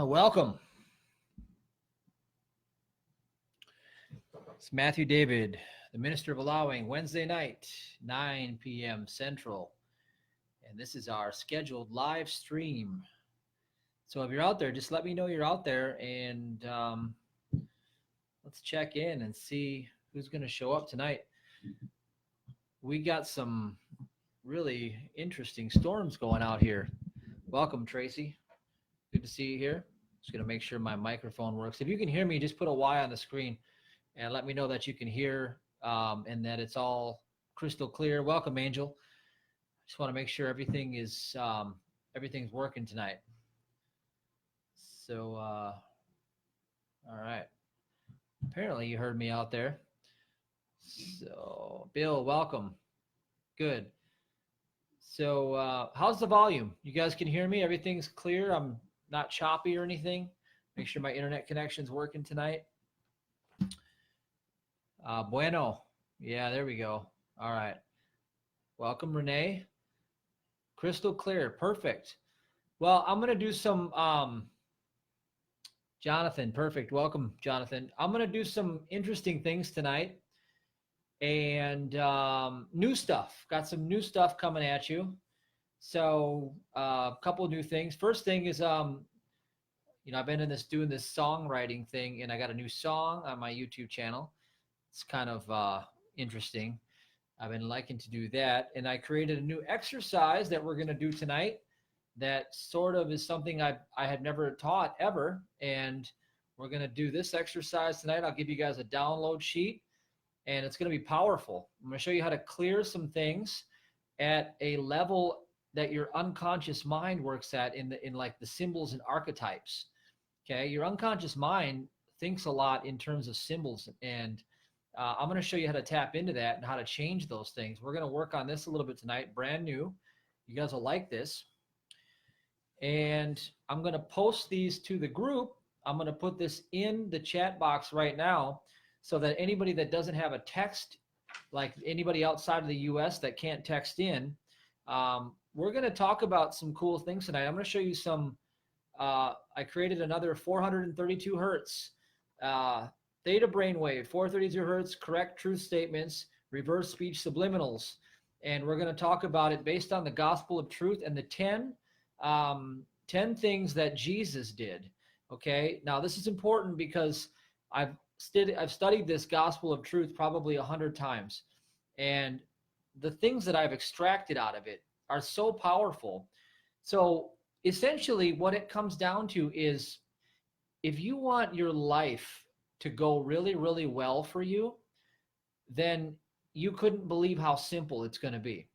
Welcome. It's Matthew David, the Minister of Allowing, Wednesday night, 9 p.m. Central. And this is our scheduled live stream. So if you're out there, just let me know you're out there, and let's check in and see who's going to show up tonight. We got some really interesting storms going out here. Welcome, Tracy. Good to see you here. Just going to make sure my microphone works. If you can hear me, just put a Y on the screen and let me know that you can hear and that it's all crystal clear. Welcome, Angel. Just want to make sure everything is everything's working tonight. So, all right. Apparently you heard me out there. So, Bill, welcome. Good. So, how's the volume? You guys can hear me? Everything's clear? I'm not choppy or anything? Make sure my internet connection's working tonight. Bueno. Yeah, there we go. All right. Welcome, Renee. Crystal clear. Perfect. Well, I'm going to do some, Jonathan. Perfect. Welcome, Jonathan. I'm going to do some interesting things tonight and new stuff. Got some new stuff coming at you. So a couple of new things. First thing is, I've been doing this songwriting thing, and I got a new song on my YouTube channel. It's kind of interesting. I've been liking to do that. And I created a new exercise that we're going to do tonight that sort of is something I had never taught ever. And we're going to do this exercise tonight. I'll give you guys a download sheet, and it's going to be powerful. I'm going to show you how to clear some things at a level that your unconscious mind works at in like the symbols and archetypes. Okay, your unconscious mind thinks a lot in terms of symbols, and I'm going to show you how to tap into that and how to change those things. We're going to work on this a little bit tonight, brand new. You guys will like this. And I'm going to post these to the group. I'm going to put this in the chat box right now so that anybody that doesn't have a text, like anybody outside of the US that can't text in, we're going to talk about some cool things tonight. I'm going to show you some, I created another 432 hertz, Theta brainwave, 432 hertz, correct truth statements, reverse speech subliminals. And we're going to talk about it based on the gospel of truth and the 10 things that Jesus did. Okay. Now this is important because I've studied this gospel of truth probably 100 times. And the things that I've extracted out of it are so powerful. So essentially what it comes down to is, if you want your life to go really, really well for you, then you couldn't believe how simple it's going to be.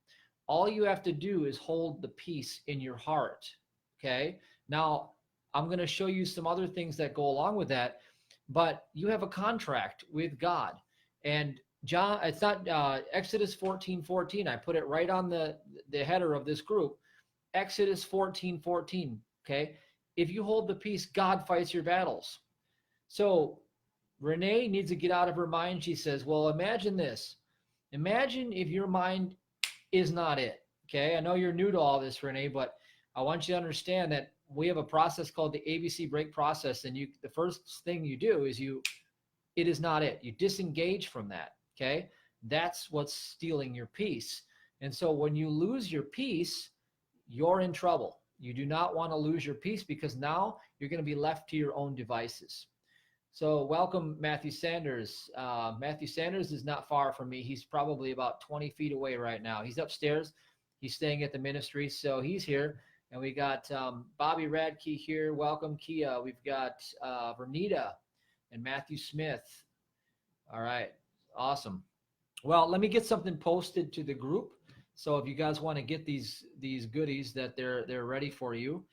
All you have to do is hold the peace in your heart. Okay. Now I'm going to show you some other things that go along with that, but you have a contract with God. And John, it's not Exodus 14:14. I put it right on the header of this group. Exodus 14:14. Okay. If you hold the peace, God fights your battles. So Renee needs to get out of her mind. She says, well, imagine this. Imagine if your mind is not it. Okay. I know you're new to all this, Renee, but I want you to understand that we have a process called the ABC break process. And the first thing you do is it is not it. You disengage from that. Okay. That's what's stealing your peace. And so when you lose your peace, you're in trouble. You do not want to lose your peace, because now you're going to be left to your own devices. So welcome, Matthew Sanders. Matthew Sanders is not far from me. He's probably about 20 feet away right now. He's upstairs. He's staying at the ministry, so he's here. And we got Bobby Radke here. Welcome, Kia. We've got Vernita and Matthew Smith. All right, awesome. Well, let me get something posted to the group. So if you guys want to get these goodies, that they're ready for you.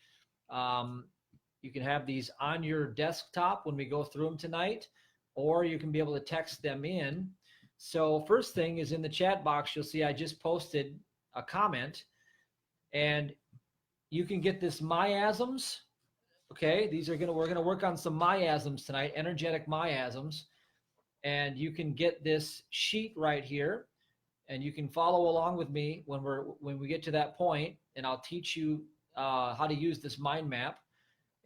You can have these on your desktop when we go through them tonight, or you can be able to text them in. So first thing is, in the chat box, you'll see I just posted a comment, and you can get this miasms. Okay, we're going to work on some miasms tonight, energetic miasms, and you can get this sheet right here, and you can follow along with me when we get to that point, and I'll teach you how to use this mind map.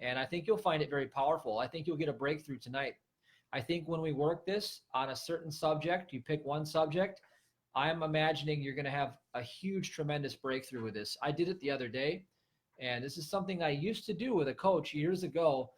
And I think you'll find it very powerful. I think you'll get a breakthrough tonight. I think when we work this on a certain subject, you pick one subject, I'm imagining you're going to have a huge, tremendous breakthrough with this. I did it the other day, and this is something I used to do with a coach years ago.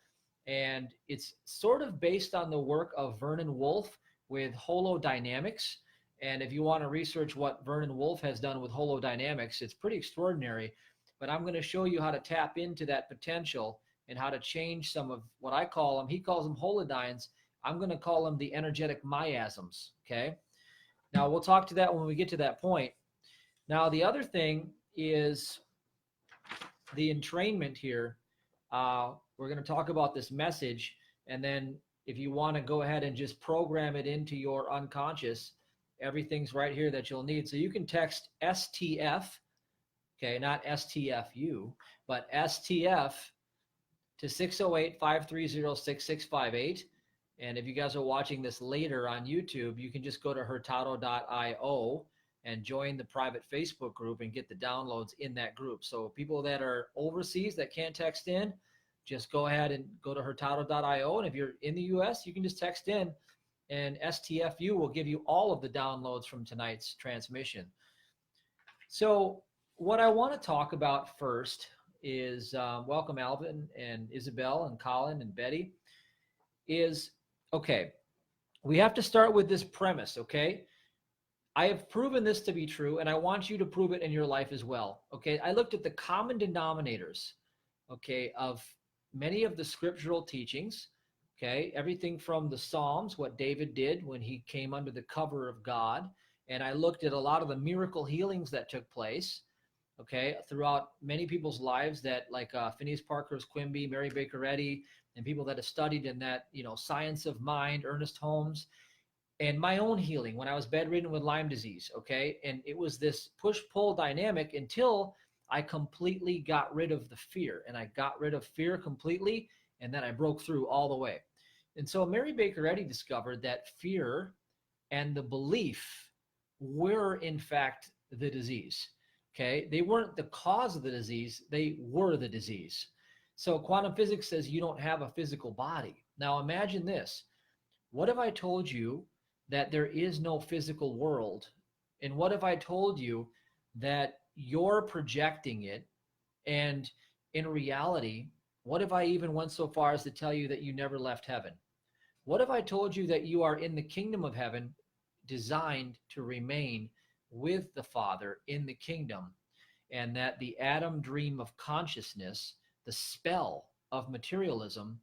And it's sort of based on the work of Vernon Wolf with holodynamics. And if you want to research what Vernon Wolf has done with holodynamics, it's pretty extraordinary. But I'm going to show you how to tap into that potential and how to change some of what I call them. He calls them holodynes. I'm going to call them the energetic miasms. Okay. Now we'll talk to that when we get to that point. Now the other thing is the entrainment here. We're going to talk about this message, and then if you want to go ahead and just program it into your unconscious, everything's right here that you'll need. So you can text STF, okay, not STFU, but STF to 608-530-6658. And if you guys are watching this later on YouTube, you can just go to hurtado.io and join the private Facebook group and get the downloads in that group. So people that are overseas that can't text in, just go ahead and go to hurtado.io. And if you're in the US, you can just text in, and STFU will give you all of the downloads from tonight's transmission. So what I want to talk about first is, welcome Alvin and Isabel and Colin and Betty, is, okay, we have to start with this premise, okay? I have proven this to be true, and I want you to prove it in your life as well, okay? I looked at the common denominators, okay, of many of the scriptural teachings, okay? Everything from the Psalms, what David did when he came under the cover of God, and I looked at a lot of the miracle healings that took place, okay, throughout many people's lives that, like Phineas Parkhurst Quimby, Mary Baker Eddy, and people that have studied in that, you know, science of mind, Ernest Holmes, and my own healing when I was bedridden with Lyme disease, okay? And it was this push-pull dynamic until I completely got rid of the fear, and I got rid of fear completely, and then I broke through all the way. And so Mary Baker Eddy discovered that fear and the belief were, in fact, the disease, okay? They weren't the cause of the disease, they were the disease. So quantum physics says you don't have a physical body. Now imagine this. What if I told you that there is no physical world? And what if I told you that you're projecting it? And in reality, what if I even went so far as to tell you that you never left heaven? What if I told you that you are in the kingdom of heaven, designed to remain with the Father in the kingdom, and that the Adam dream of consciousness, the spell of materialism,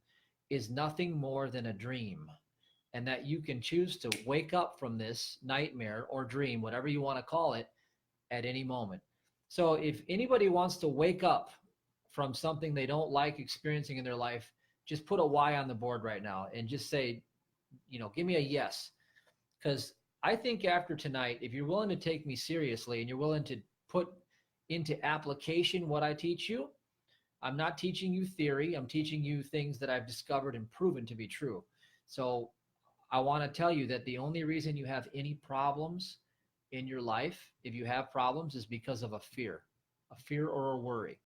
is nothing more than a dream, and that you can choose to wake up from this nightmare or dream, whatever you want to call it, at any moment. So if anybody wants to wake up from something they don't like experiencing in their life, just put a Y on the board right now and just say, you know, give me a yes. Because I think after tonight, if you're willing to take me seriously and you're willing to put into application what I teach you, I'm not teaching you theory. I'm teaching you things that I've discovered and proven to be true. So I want to tell you that the only reason you have any problems in your life, if you have problems, is because of a fear or a worry.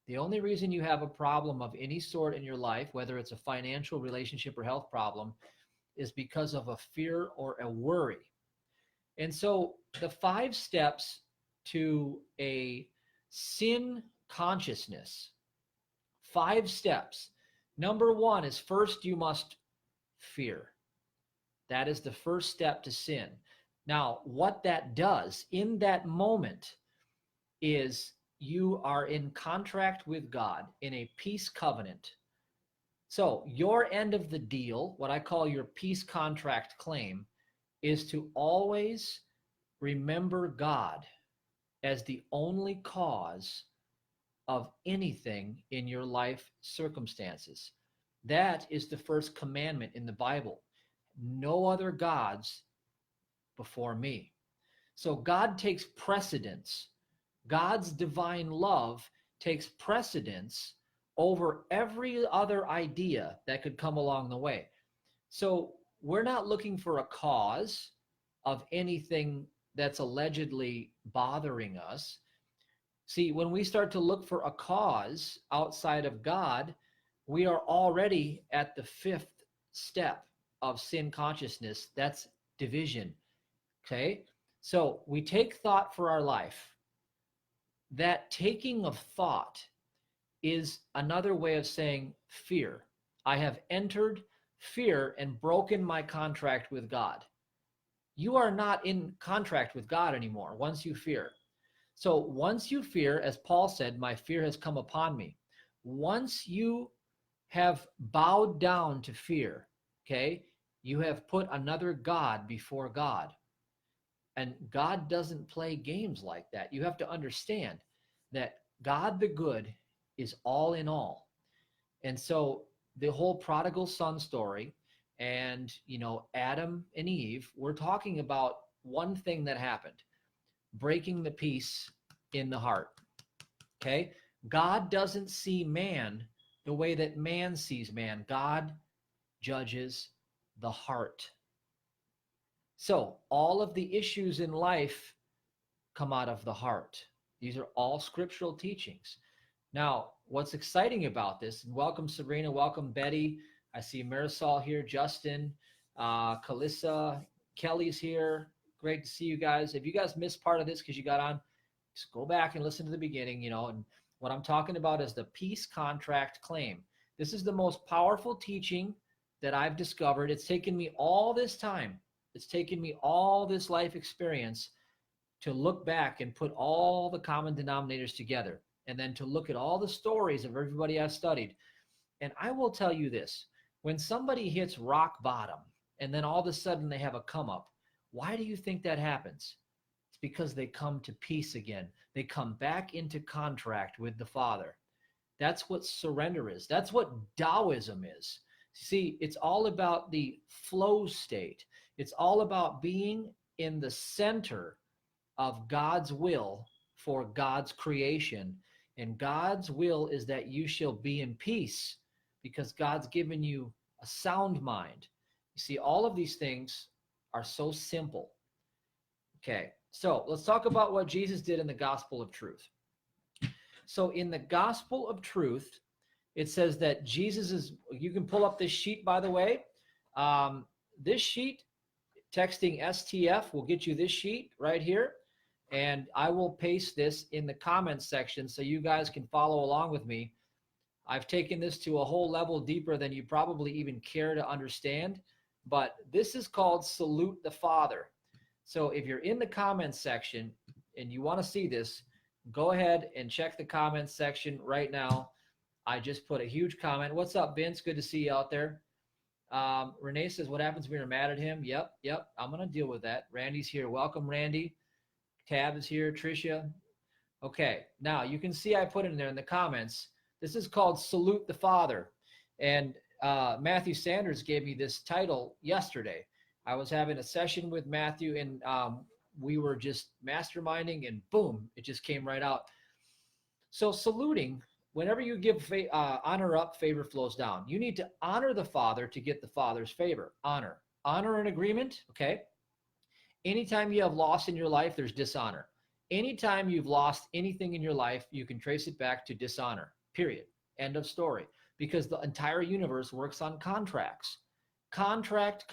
The only reason you have a problem of any sort in your life, whether it's a financial, relationship, or health problem, is because of a fear or a worry. And so the 5 steps to a sin consciousness, 5 steps. Number 1 is, first you must fear. That is the first step to sin. Now, what that does in that moment is you are in contract with God in a peace covenant. So your end of the deal, what I call your peace contract claim, is to always remember God as the only cause of anything in your life circumstances. That is the first commandment in the Bible. No other gods before me. So God takes precedence. God's divine love takes precedence over every other idea that could come along the way. So we're not looking for a cause of anything that's allegedly bothering us. See, when we start to look for a cause outside of God, we are already at the 5th step of sin consciousness. That's division. Okay? So we take thought for our life. That taking of thought is another way of saying fear. I have entered fear and broken my contract with God. You are not in contract with God anymore once you fear. So once you fear, as Paul said, my fear has come upon me. Once you have bowed down to fear, okay, you have put another God before God. And God doesn't play games like that. You have to understand that God the good is all in all. And so the whole prodigal son story and, Adam and Eve, we're talking about one thing that happened. Breaking the peace in the heart. Okay? God doesn't see man the way that man sees man. God judges the heart. So all of the issues in life come out of the heart. These are all scriptural teachings. Now, what's exciting about this, and welcome Sabrina, welcome Betty. I see Marisol here, Justin, Kalissa, Kelly's here. Great to see you guys. If you guys missed part of this because you got on, just go back and listen to the beginning, and what I'm talking about is the peace contract claim. This is the most powerful teaching that I've discovered. It's taken me all this time. It's taken me all this life experience to look back and put all the common denominators together, and then to look at all the stories of everybody I've studied. And I will tell you this, when somebody hits rock bottom and then all of a sudden they have a come up, why do you think that happens? It's because they come to peace again. They come back into contract with the Father. That's what surrender is. That's what Taoism is. See, it's all about the flow state. It's all about being in the center of God's will for God's creation. And God's will is that you shall be in peace because God's given you a sound mind. You see, all of these things are so simple. Okay, so let's talk about what Jesus did in the gospel of truth. So in the gospel of truth, it says that Jesus is, you can pull up this sheet, by the way. This sheet, texting STF will get you this sheet right here. And I will paste this in the comments section so you guys can follow along with me. I've taken this to a whole level deeper than you probably even care to understand. But this is called Salute the Father. So if you're in the comments section and you want to see this, go ahead and check the comments section right now. I just put a huge comment. What's up, Vince? Good to see you out there. Renee says, what happens when you're mad at him? Yep. I'm going to deal with that. Randy's here. Welcome, Randy. Tab is here. Tricia. Okay. Now, you can see I put in there in the comments. This is called Salute the Father. And Matthew Sanders gave me this title yesterday. I was having a session with Matthew, and we were just masterminding, and boom, it just came right out. So saluting, whenever you give honor up, favor flows down. You need to honor the Father to get the Father's favor. Honor and agreement, okay? Anytime you have loss in your life, there's dishonor. Anytime you've lost anything in your life, you can trace it back to dishonor, period. End of story. Because the entire universe works on contracts. Contract.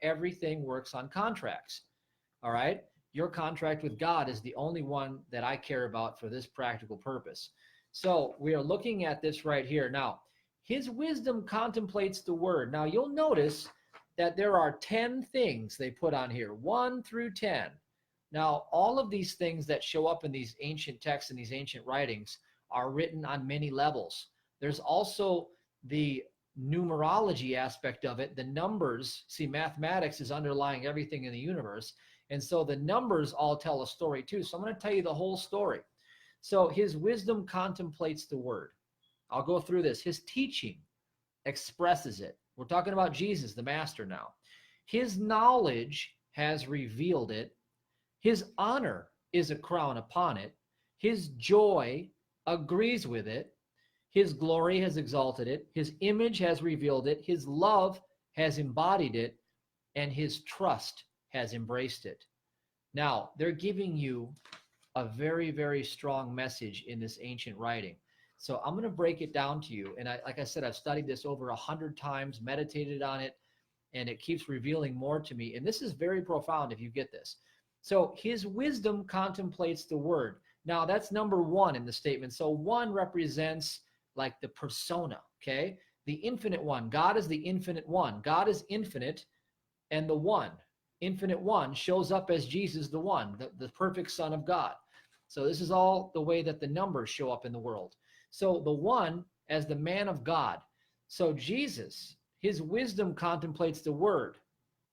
Everything works on contracts. All right? Your contract with God is the only one that I care about for this practical purpose. So we are looking at this right here. Now, his wisdom contemplates the word. Now, you'll notice that there are 10 things they put on here, 1 through 10. Now, all of these things that show up in these ancient texts and these ancient writings are written on many levels. There's also the numerology aspect of it, the numbers, see, mathematics is underlying everything in the universe. And so the numbers all tell a story too. So I'm going to tell you the whole story. So his wisdom contemplates the word. I'll go through this. His teaching expresses it. We're talking about Jesus, the master now. His knowledge has revealed it. His honor is a crown upon it. His joy agrees with it. His glory has exalted it. His image has revealed it. His love has embodied it. And his trust has embraced it. Now, they're giving you a very, very strong message in this ancient writing. So I'm going to break it down to you. And like I said, I've studied this over 100 times, meditated on it, and it keeps revealing more to me. And this is very profound if you get this. So his wisdom contemplates the word. Now, that's number one in the statement. So one represents like the persona, okay? The infinite one. God is the infinite one. God is infinite, and the one, infinite one, shows up as Jesus, the one, the perfect Son of God. So this is all the way that the numbers show up in the world. So the one as the man of God. So Jesus, his wisdom contemplates the word,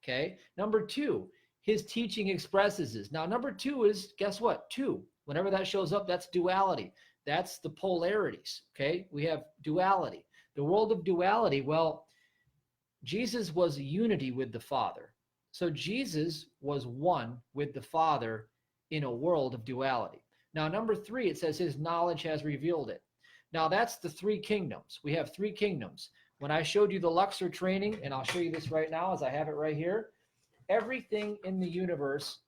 okay? Number two, his teaching expresses this. Now, number two is, guess what? Two. Whenever that shows up, that's duality. That's the polarities, okay? We have duality. The world of duality, well, Jesus was unity with the Father. So Jesus was one with the Father in a world of duality. Now, number three, it says his knowledge has revealed it. Now, that's the three kingdoms. We have three kingdoms. When I showed you the Luxor training, and I'll show you this right now as I have it right here, everything in the universe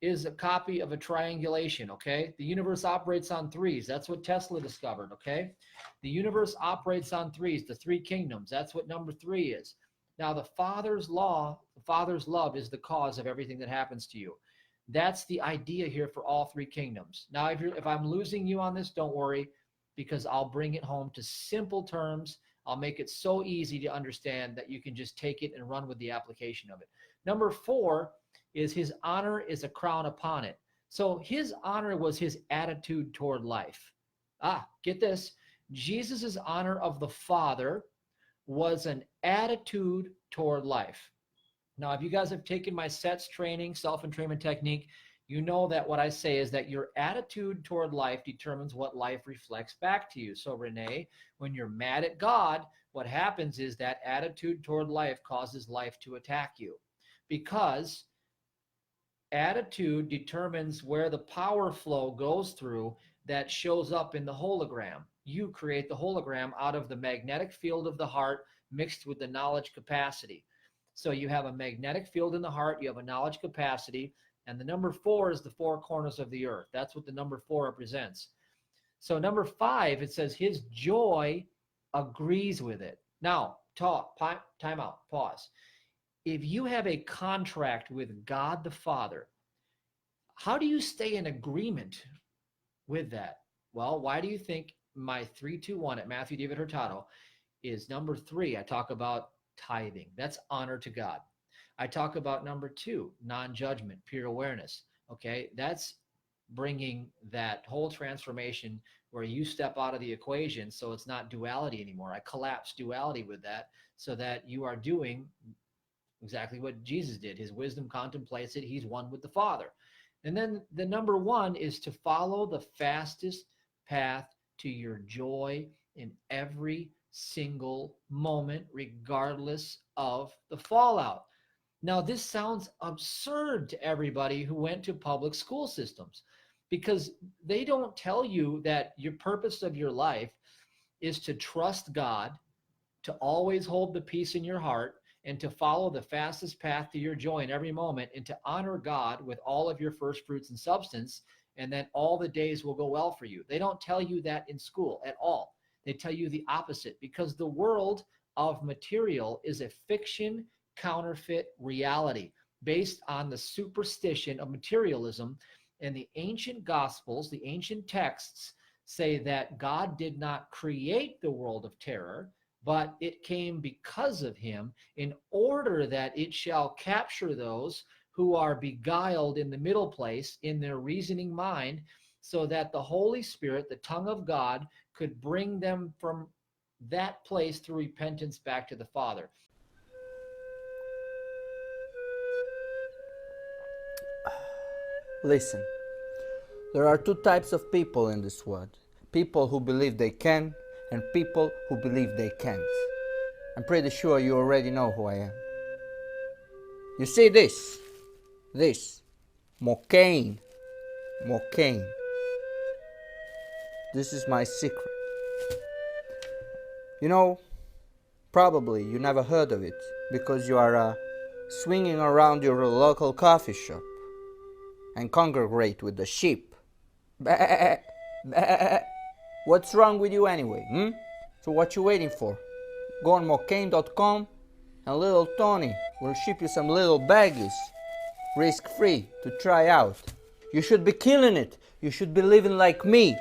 is a copy of a triangulation, okay? The universe operates on threes. That's what Tesla discovered, okay? The universe operates on threes, the three kingdoms. That's what number three is. Now, the Father's law, the Father's love is the cause of everything that happens to you. That's the idea here for all three kingdoms. Now, if I'm losing you on this, don't worry, because I'll bring it home to simple terms. I'll make it so easy to understand that you can just take it and run with the application of it. Number four is his honor is a crown upon it. So his honor was his attitude toward life. Get this. Jesus's honor of the Father was an attitude toward life. Now, if you guys have taken my SETS training, self-entrainment technique, you know that what I say is that your attitude toward life determines what life reflects back to you. So Renee, when you're mad at God, what happens is that attitude toward life causes life to attack you, because attitude determines where the power flow goes through that shows up in the hologram. You create the hologram out of the magnetic field of the heart mixed with the knowledge capacity. So you have a magnetic field in the heart, you have a knowledge capacity, and the number four is the four corners of the earth. That's what the number four represents. So number five, it says his joy agrees with it. Now, time out, pause. If you have a contract with God the Father, how do you stay in agreement with that? Well, why do you think my 3-2-1 at Matthew David Hurtado is number three? I talk about tithing. That's honor to God. I talk about number two, non-judgment, pure awareness. Okay, that's bringing that whole transformation where you step out of the equation so it's not duality anymore. I collapse duality with that so that you are doing exactly what Jesus did. His wisdom contemplates it. He's one with the Father. And then the number one is to follow the fastest path to your joy in every single moment, regardless of the fallout. Now, this sounds absurd to everybody who went to public school systems, because they don't tell you that your purpose of your life is to trust God, to always hold the peace in your heart, and to follow the fastest path to your joy in every moment, and to honor God with all of your first fruits and substance, and then all the days will go well for you. They don't tell you that in school at all. They tell you the opposite, because the world of material is a fiction, counterfeit reality based on the superstition of materialism. And the ancient gospels, the ancient texts say that God did not create the world of terror, but it came because of him, in order that it shall capture those who are beguiled in the middle place in their reasoning mind, so that the Holy Spirit, the tongue of God, could bring them from that place through repentance back to the Father. Listen, there are two types of people in this world. People who believe they can and people who believe they can't. I'm pretty sure you already know who I am. You see this? McCain. This is my secret. You know, probably you never heard of it because you are swinging around your local coffee shop and congregate with the sheep. Bah, bah. What's wrong with you anyway? So what you waiting for? Go on McCain.com and little Tony will ship you some little baggies, risk-free, to try out. You should be killing it. You should be living like me.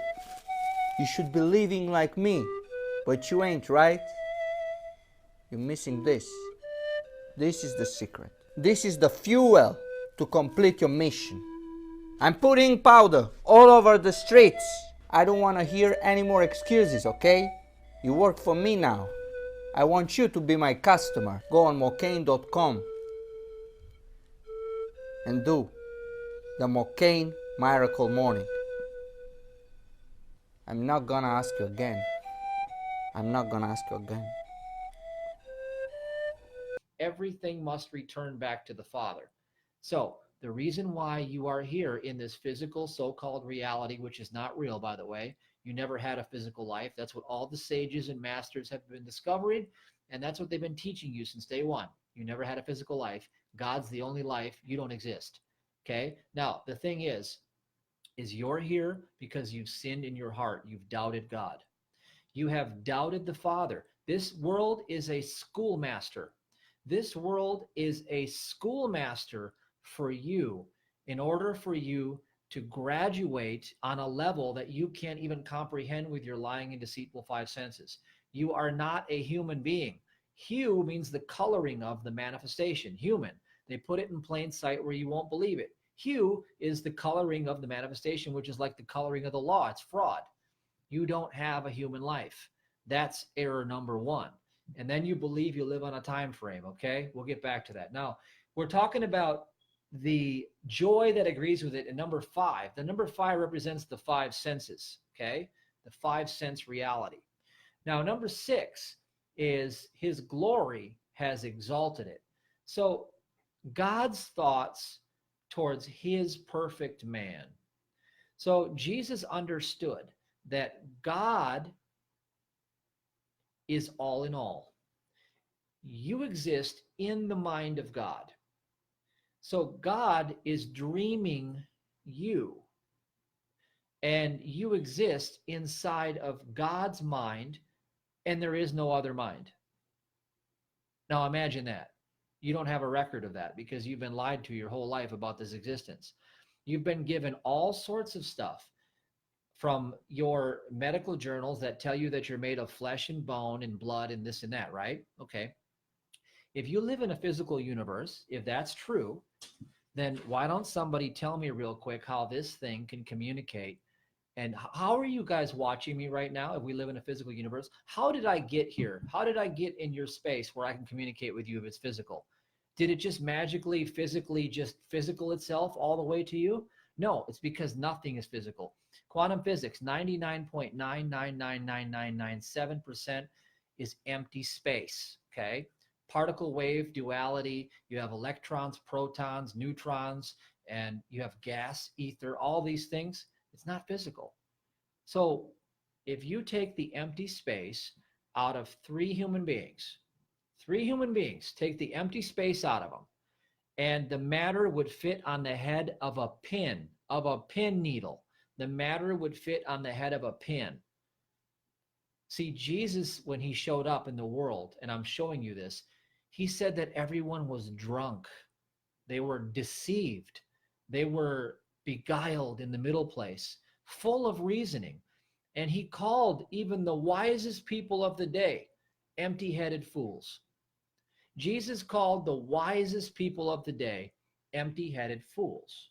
But you ain't, right? You're missing this. This is the secret. This is the fuel to complete your mission. I'm putting powder all over the streets. I don't want to hear any more excuses, okay? You work for me now. I want you to be my customer. Go on McCain.com and do the McCain Miracle Morning. I'm not gonna ask you again. Everything must return back to the Father. So the reason why you are here in this physical so-called reality, which is not real, by the way, you never had a physical life. That's what all the sages and masters have been discovering, and that's what they've been teaching you since day one. You never had a physical life. God's the only life. You don't exist. Okay? Now, the thing is you're here because you've sinned in your heart. You've doubted God. You have doubted the Father. This world is a schoolmaster. This world is a schoolmaster for you in order for you to graduate on a level that you can't even comprehend with your lying and deceitful five senses. You are not a human being. Hue means the coloring of the manifestation, human. They put it in plain sight where you won't believe it. Hue is the coloring of the manifestation, which is like the coloring of the law. It's fraud. You don't have a human life. That's error number one. And then you believe you live on a time frame, okay? We'll get back to that. Now, we're talking about the joy that agrees with it in number 5. The number 5 represents the 5 senses, okay? The 5 sense reality. Now, number 6 is his glory has exalted it. So God's thoughts towards his perfect man. So Jesus understood that God is all in all. You exist in the mind of God. So God is dreaming you, and you exist inside of God's mind, and there is no other mind. Now imagine that. You don't have a record of that because you've been lied to your whole life about this existence. You've been given all sorts of stuff from your medical journals that tell you that you're made of flesh and bone and blood and this and that, right? Okay. If you live in a physical universe, if that's true, then why don't somebody tell me real quick how this thing can communicate? And how are you guys watching me right now? If we live in a physical universe, how did I get here? How did I get in your space where I can communicate with you if it's physical? Did it just magically, physically, just physical itself all the way to you? No, it's because nothing is physical. Quantum physics, 99.9999997% is empty space, okay? Particle wave duality, you have electrons, protons, neutrons, and you have gas, ether, all these things. It's not physical. So if you take the empty space out of 3 human beings, take the empty space out of them, and the matter would fit on the head of a pin needle. The matter would fit on the head of a pin. See, Jesus, when he showed up in the world, and I'm showing you this, he said that everyone was drunk. They were deceived. They were beguiled in the middle place, full of reasoning. And he called even the wisest people of the day empty-headed fools. Jesus called the wisest people of the day empty-headed fools.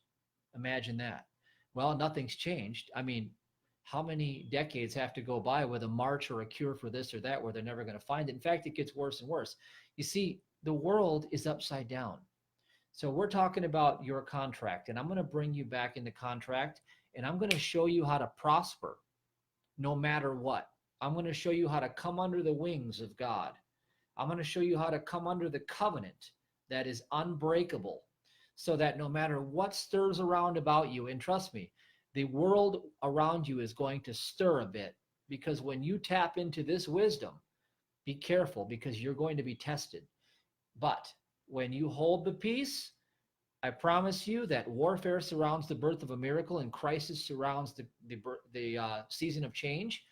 Imagine that. Well, nothing's changed. I mean, how many decades have to go by with a march or a cure for this or that where they're never going to find it. In fact, it gets worse and worse. You see, the world is upside down. So we're talking about your contract, and I'm going to bring you back into contract, and I'm going to show you how to prosper no matter what. I'm going to show you how to come under the wings of God. I'm going to show you how to come under the covenant that is unbreakable, so that no matter what stirs around about you, and trust me, the world around you is going to stir a bit, because when you tap into this wisdom, be careful, because you're going to be tested. But when you hold the peace, I promise you that warfare surrounds the birth of a miracle, and crisis surrounds the season of change,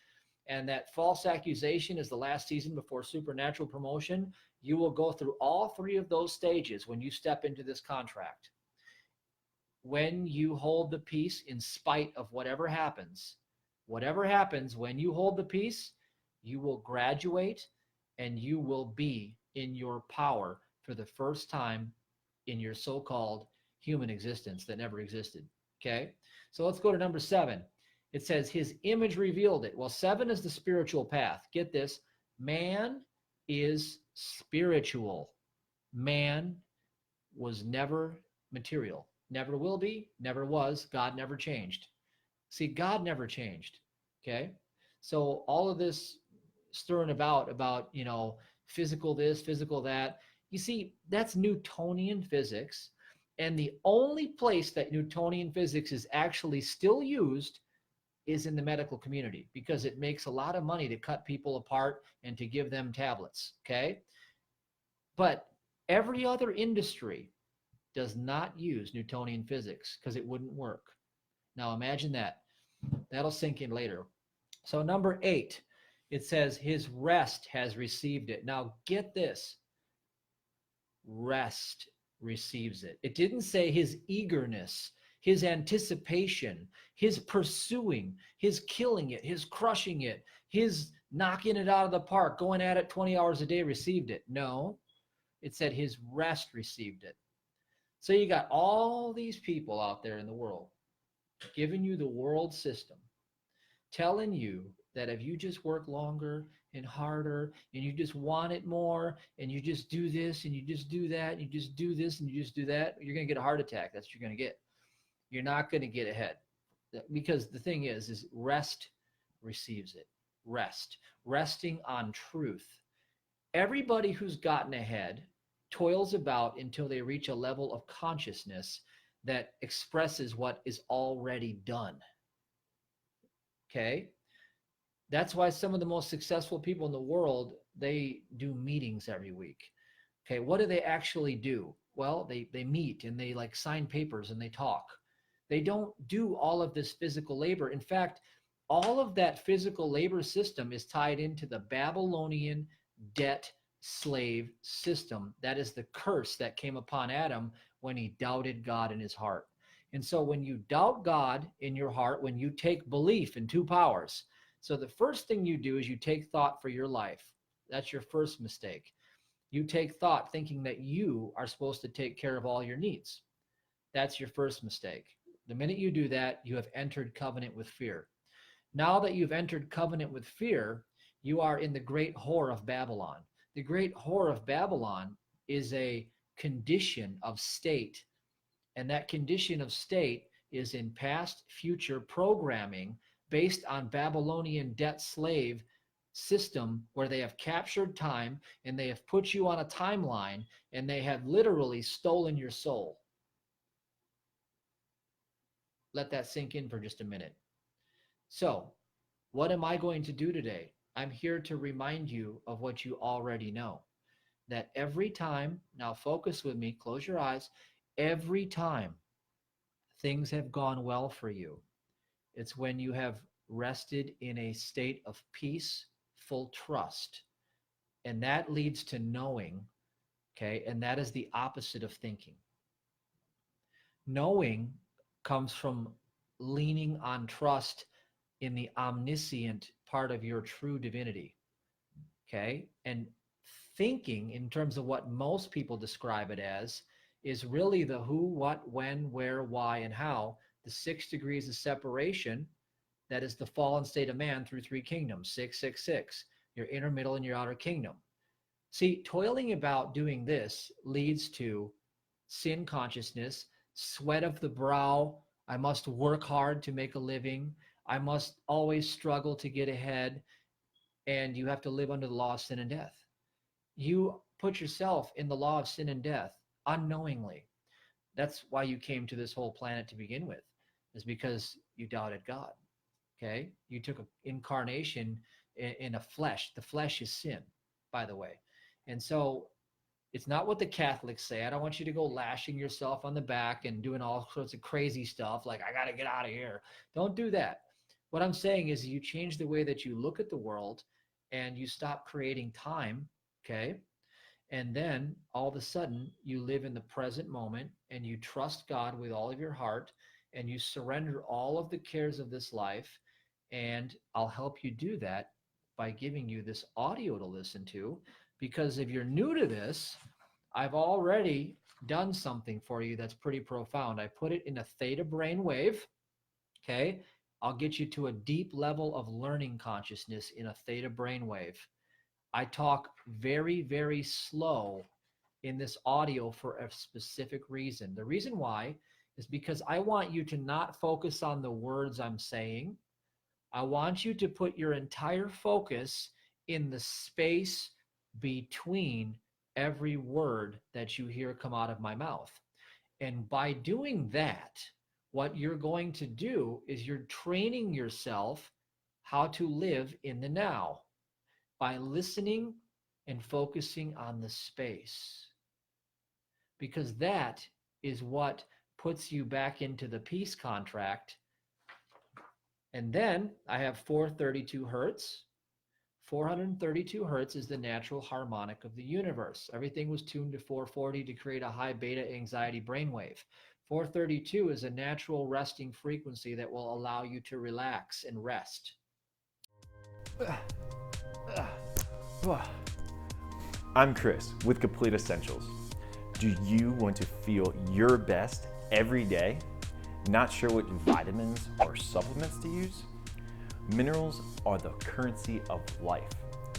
and that false accusation is the last season before supernatural promotion. You will go through all three of those stages when you step into this contract. When you hold the peace in spite of whatever happens, when you hold the peace, you will graduate and you will be in your power for the first time in your so-called human existence that never existed. Okay, so let's go to number 7. It says his image revealed it. Well, 7 is the spiritual path. Get this. Man is spiritual. Man was never material. Never will be, never was. God never changed. See, God never changed. Okay? So all of this stirring about, physical this, physical that, you see, that's Newtonian physics. And the only place that Newtonian physics is actually still used is in the medical community, because it makes a lot of money to cut people apart and to give them tablets, okay? But every other industry does not use Newtonian physics because it wouldn't work. Now imagine that. That'll sink in later. So number 8, it says his rest has received it. Now get this. Rest receives it. It didn't say his eagerness, his anticipation, his pursuing, his killing it, his crushing it, his knocking it out of the park, going at it 20 hours a day received it. No, it said his rest received it. So you got all these people out there in the world giving you the world system, telling you that if you just work longer and harder and you just want it more and you just do this and you just do that and you just do this and you just do that, you're going to get a heart attack. That's what you're going to get. You're not going to get ahead, because the thing is rest receives it. Resting on truth. Everybody who's gotten ahead toils about until they reach a level of consciousness that expresses what is already done. Okay? That's why some of the most successful people in the world, they do meetings every week. Okay, what do they actually do? Well, they meet and they like sign papers and they talk. They don't do all of this physical labor. In fact, all of that physical labor system is tied into the Babylonian debt slave system. That is the curse that came upon Adam when he doubted God in his heart. And so when you doubt God in your heart, when you take belief in 2 powers, so the first thing you do is you take thought for your life. That's your first mistake. You take thought thinking that you are supposed to take care of all your needs. That's your first mistake. The minute you do that, you have entered covenant with fear. Now that you've entered covenant with fear, you are in the great whore of Babylon. The great whore of Babylon is a condition of state. And that condition of state is in past, future programming based on Babylonian debt slave system, where they have captured time and they have put you on a timeline and they have literally stolen your soul. Let that sink in for just a minute. So, what am I going to do today? I'm here to remind you of what you already know. That every time, now focus with me, close your eyes, every time things have gone well for you, it's when you have rested in a state of peace, full trust. And that leads to knowing, okay? And that is the opposite of thinking. Knowing comes from leaning on trust in the omniscient part of your true divinity, okay? And thinking, in terms of what most people describe it as, is really the who, what, when, where, why, and how, the 6 degrees of separation That is the fallen state of man through three kingdoms, 666, your inner, middle, and your outer kingdom. See, toiling about doing this leads to sin consciousness, sweat of the brow. I must work hard to make a living. I must always struggle to get ahead. And you have to live under the law of sin and death. You put yourself in the law of sin and death unknowingly. That's why you came to this whole planet to begin with, is because you doubted God. Okay? You took an incarnation in a flesh. The flesh is sin, by the way. And so it's not what the Catholics say. I don't want you to go lashing yourself on the back and doing all sorts of crazy stuff like, I got to get out of here. Don't do that. What I'm saying is you change the way that you look at the world and you stop creating time, okay? And then all of a sudden you live in the present moment and you trust God with all of your heart and you surrender all of the cares of this life. And I'll help you do that by giving you this audio to listen to, because if you're new to this, I've already done something for you that's pretty profound. I put it in a theta brainwave, okay? I'll get you to a deep level of learning consciousness in a theta brainwave. I talk very, very slow in this audio for a specific reason. The reason why is because I want you to not focus on the words I'm saying. I want you to put your entire focus in the space between every word that you hear come out of my mouth. And by doing that, what you're going to do is you're training yourself how to live in the now by listening and focusing on the space. Because that is what puts you back into the peace contract. And then I have 432 hertz. 432 hertz is the natural harmonic of the universe. Everything was tuned to 440 to create a high beta anxiety brainwave. 432 is a natural resting frequency that will allow you to relax and rest. I'm Chris with Complete Essentials. Do you want to feel your best every day? Not sure what vitamins or supplements to use? Minerals are the currency of life.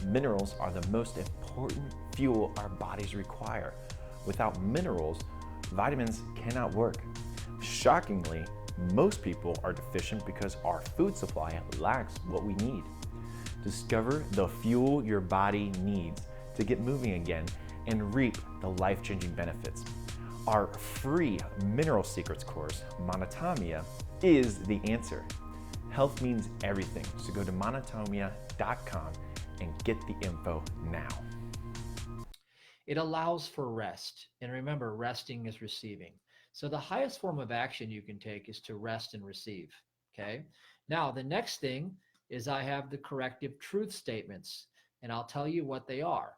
Minerals are the most important fuel our bodies require. Without minerals, vitamins cannot work. Shockingly, most people are deficient because our food supply lacks what we need. Discover the fuel your body needs to get moving again and reap the life-changing benefits. Our free Mineral Secrets course, Monotomia, is the answer. Health means everything, so go to monotomia.com and get the info now. It allows for rest. And remember, resting is receiving. So the highest form of action you can take is to rest and receive, okay? Now, the next thing is I have the corrective truth statements, and I'll tell you what they are.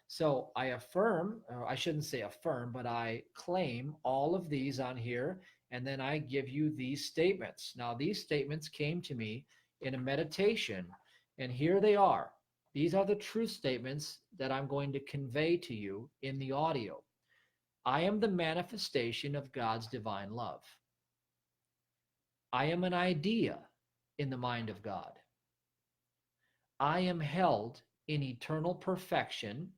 So I affirm, or I shouldn't say affirm, but I claim all of these on here, and then I give you these statements. Now, these statements came to me in a meditation, and here they are. These are the truth statements that I'm going to convey to you in the audio. I am the manifestation of God's divine love. I am an idea in the mind of God. I am held in eternal perfection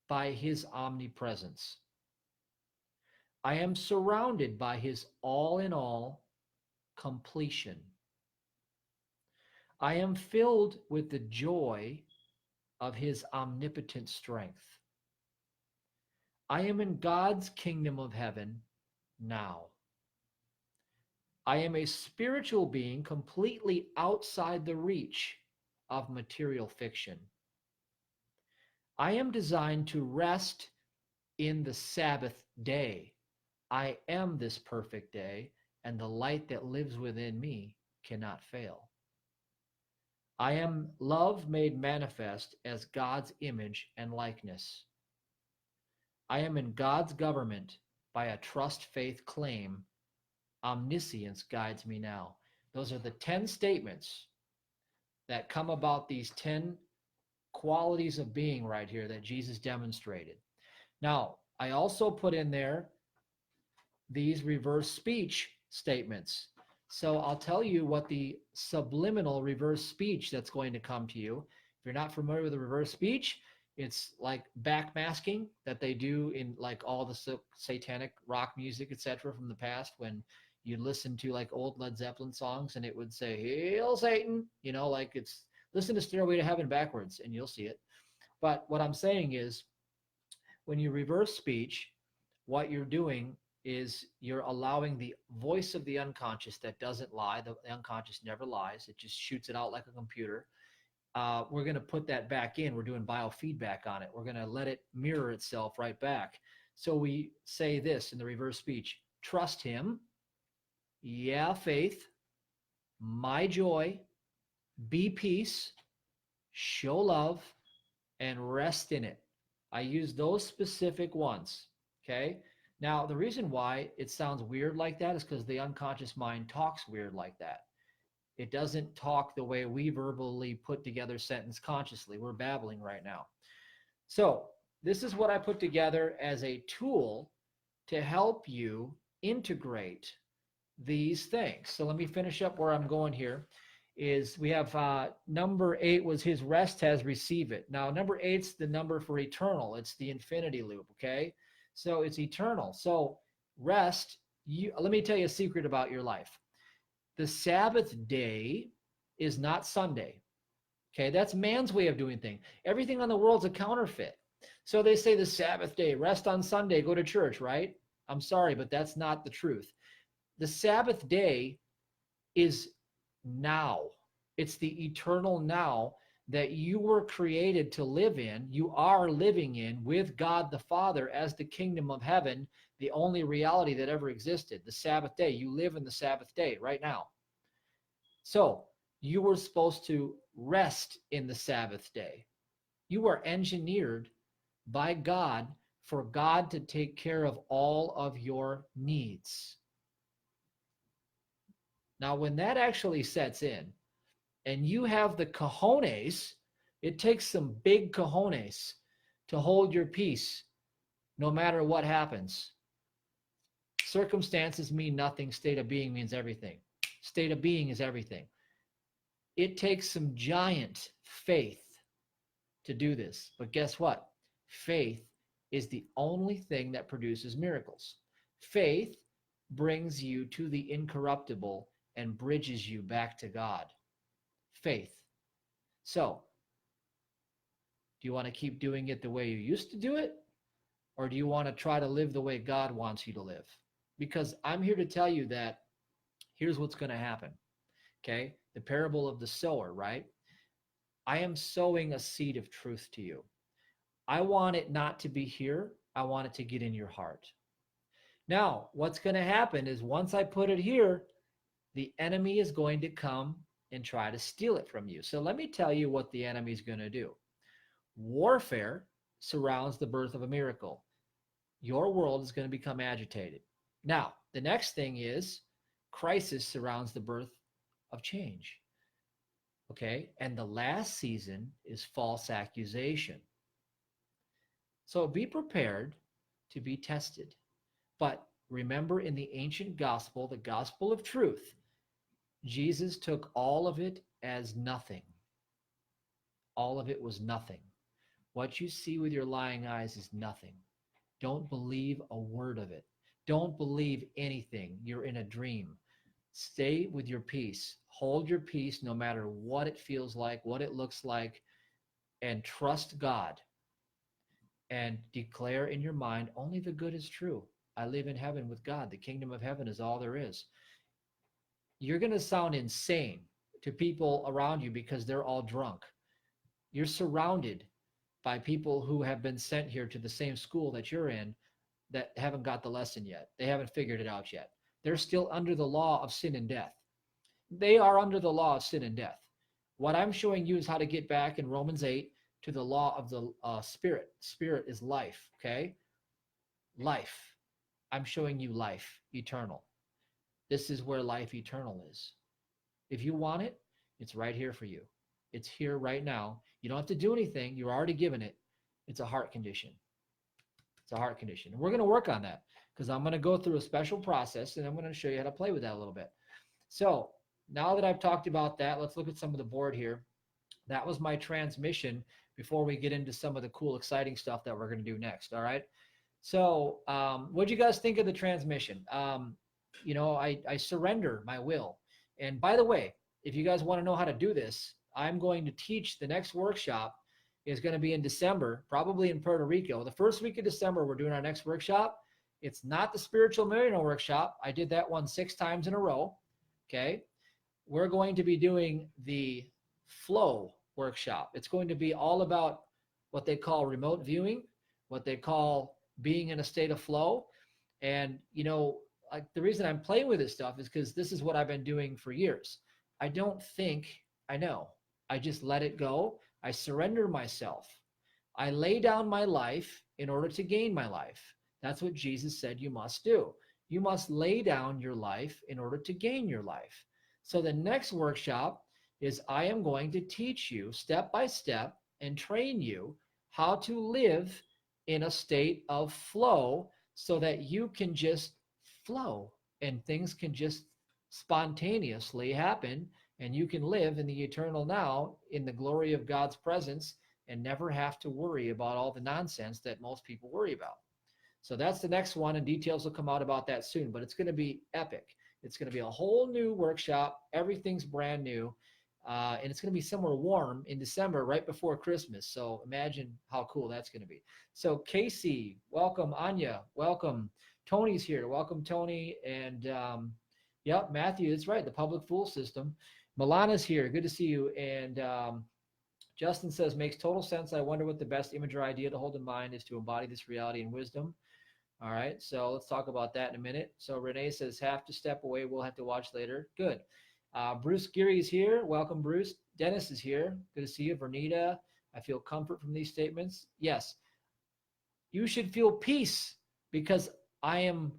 by his omnipresence. I am surrounded by his all-in-all completion. I am filled with the joy of his omnipotent strength. I am in God's kingdom of heaven now. I am a spiritual being completely outside the reach of material fiction. I am designed to rest in the Sabbath day. I am this perfect day, and the light that lives within me cannot fail. I am love made manifest as God's image and likeness. I am in God's government by a trust faith claim. Omniscience guides me now. Those are the 10 statements that come about these 10 qualities of being right here that Jesus demonstrated. Now, I also put in there these reverse speech statements. So I'll tell you what the subliminal reverse speech that's going to come to you. If you're not familiar with the reverse speech, it's like backmasking that they do in like all the satanic rock music, etc., from the past, when you listen to like old Led Zeppelin songs and it would say, "Hail Satan," you know, like it's listen to Stairway to Heaven backwards and you'll see it. But what I'm saying is, when you reverse speech, what you're doing is you're allowing the voice of the unconscious that doesn't lie. The unconscious never lies. It just shoots it out like a computer. We're going to put that back in. We're doing biofeedback on it. We're going to let it mirror itself right back. So we say this in the reverse speech: trust him. Yeah, faith. My joy. Be peace. Show love. And rest in it. I use those specific ones. Okay. Now, the reason why it sounds weird like that is because the unconscious mind talks weird like that. It doesn't talk the way we verbally put together sentence consciously. We're babbling right now. So this is what I put together as a tool to help you integrate these things. So let me finish up where I'm going here. Is we have number 8 was his rest has received it. Now, number 8's the number for eternal. It's the infinity loop, okay? So it's eternal. So rest, let me tell you a secret about your life. The Sabbath day is not Sunday, okay? That's man's way of doing things. Everything on the world's a counterfeit. So they say the Sabbath day, rest on Sunday, go to church, right? I'm sorry, but that's not the truth. The Sabbath day is now. It's the eternal now that you were created to live in. You are living in with God the Father as the kingdom of heaven, the only reality that ever existed. The Sabbath day. You live in the Sabbath day right now. So you were supposed to rest in the Sabbath day. You were engineered by God for God to take care of all of your needs. Now, when that actually sets in and you have the cojones, it takes some big cojones to hold your peace no matter what happens. Circumstances mean nothing. State of being means everything. State of being is everything. It takes some giant faith to do this. But guess what? Faith is the only thing that produces miracles. Faith brings you to the incorruptible and bridges you back to God. Faith. So, do you want to keep doing it the way you used to do it? Or do you want to try to live the way God wants you to live? Because I'm here to tell you that here's what's going to happen. Okay? The parable of the sower, right? I am sowing a seed of truth to you. I want it not to be here. I want it to get in your heart. Now, what's going to happen is once I put it here, the enemy is going to come and try to steal it from you. So let me tell you what the enemy is going to do. Warfare surrounds the birth of a miracle. Your world is going to become agitated. Now, the next thing is crisis surrounds the birth of change. Okay? And the last season is false accusation. So be prepared to be tested. But remember, in the ancient gospel, the gospel of truth, Jesus took all of it as nothing. All of it was nothing. What you see with your lying eyes is nothing. Don't believe a word of it. Don't believe anything. You're in a dream. Stay with your peace. Hold your peace no matter what it feels like, what it looks like, and trust God. And declare in your mind, only the good is true. I live in heaven with God. The kingdom of heaven is all there is. You're going to sound insane to people around you because they're all drunk. You're surrounded by people who have been sent here to the same school that you're in that haven't got the lesson yet. They haven't figured it out yet. They're still under the law of sin and death. They are under the law of sin and death. What I'm showing you is how to get back in Romans 8 to the law of the Spirit. Spirit is life, okay? Life. I'm showing you life, eternal. This is where life eternal is. If you want it, it's right here for you. It's here right now. You don't have to do anything. You're already given it. It's a heart condition. It's a heart condition. And we're going to work on that because I'm going to go through a special process and I'm going to show you how to play with that a little bit. So now that I've talked about that, let's look at some of the board here. That was my transmission before we get into some of the cool, exciting stuff that we're going to do next. All right. So what do you guys think of the transmission? I surrender my will. And by the way, if you guys want to know how to do this, I'm going to teach the next workshop is going to be in December, probably in Puerto Rico. The first week of December, we're doing our next workshop. It's not the Spiritual Millionaire Workshop. I did that one 6 times in a row. Okay. We're going to be doing the flow workshop. It's going to be all about what they call remote viewing, what they call being in a state of flow. And, like the reason I'm playing with this stuff is because this is what I've been doing for years. I don't think I know. I just let it go. I surrender myself. I lay down my life in order to gain my life. That's what Jesus said you must do. You must lay down your life in order to gain your life. So the next workshop is I am going to teach you step by step and train you how to live in a state of flow so that you can just flow and things can just spontaneously happen and you can live in the eternal now in the glory of God's presence and never have to worry about all the nonsense that most people worry about. So that's the next one, and details will come out about that soon, but it's going to be epic. It's going to be a whole new workshop. Everything's brand new. And it's going to be somewhere warm in December, right before Christmas. So imagine how cool that's going to be. So Casey, welcome. Anya, welcome. Tony's here. Welcome, Tony. And yep, Matthew, that's right. The public fool system. Milana's here. Good to see you. And Justin says, makes total sense. I wonder what the best image or idea to hold in mind is to embody this reality and wisdom. All right. So let's talk about that in a minute. So Renee says, have to step away. We'll have to watch later. Good. Bruce Geary is here. Welcome, Bruce. Dennis is here. Good to see you. Vernita, I feel comfort from these statements. Yes. You should feel peace because I am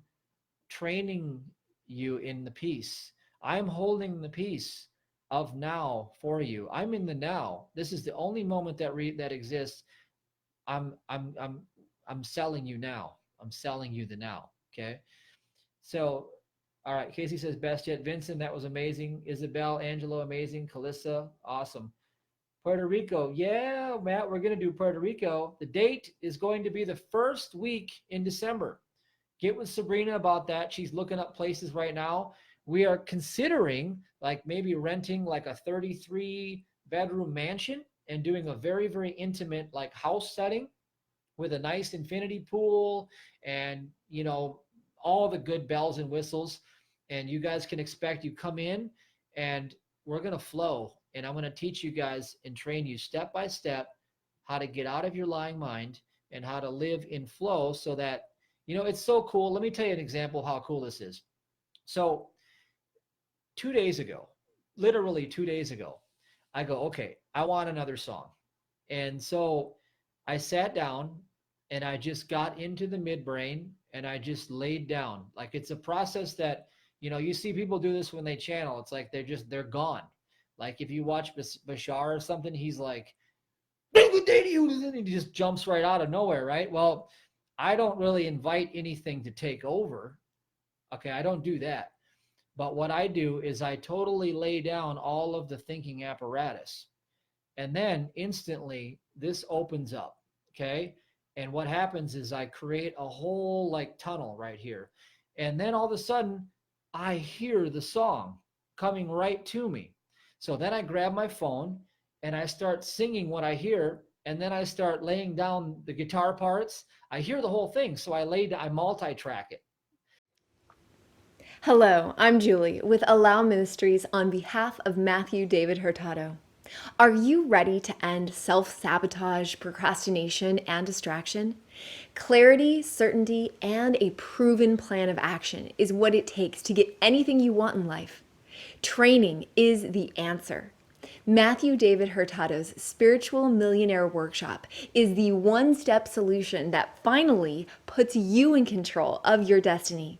training you in the peace. I'm holding the peace of now for you. I'm in the now. This is the only moment that exists. I'm selling you now. I'm selling you the now. Okay. So, all right. Casey says best yet. Vincent, that was amazing. Isabel, Angelo, amazing. Calissa, awesome. Puerto Rico. Yeah, Matt, we're going to do Puerto Rico. The date is going to be the first week in December. Get with Sabrina about that. She's looking up places right now. We are considering like maybe renting like a 33-bedroom mansion and doing a very, very intimate like house setting with a nice infinity pool and, all the good bells and whistles. And you guys can expect you come in and we're going to flow. And I'm going to teach you guys and train you step by step how to get out of your lying mind and how to live in flow so that, it's so cool. Let me tell you an example of how cool this is. So 2 days ago, literally 2 days ago, I go, okay, I want another song. And so I sat down and I just got into the midbrain and I just laid down. Like it's a process that, you see people do this when they channel. It's like they're gone. Like if you watch Bashar or something, he's like, and he just jumps right out of nowhere, right? Well, I don't really invite anything to take over. Okay, I don't do that. But what I do is I totally lay down all of the thinking apparatus. And then instantly this opens up, okay? And what happens is I create a whole like tunnel right here. And then all of a sudden I hear the song coming right to me. So then I grab my phone and I start singing what I hear. And then I start laying down the guitar parts. I hear the whole thing. So I multi-track it. Hello, I'm Julie with Allow Ministries on behalf of Matthew David Hurtado. Are you ready to end self-sabotage, procrastination, and distraction? Clarity, certainty, and a proven plan of action is what it takes to get anything you want in life. Training is the answer. Matthew David Hurtado's Spiritual Millionaire Workshop is the one-step solution that finally puts you in control of your destiny.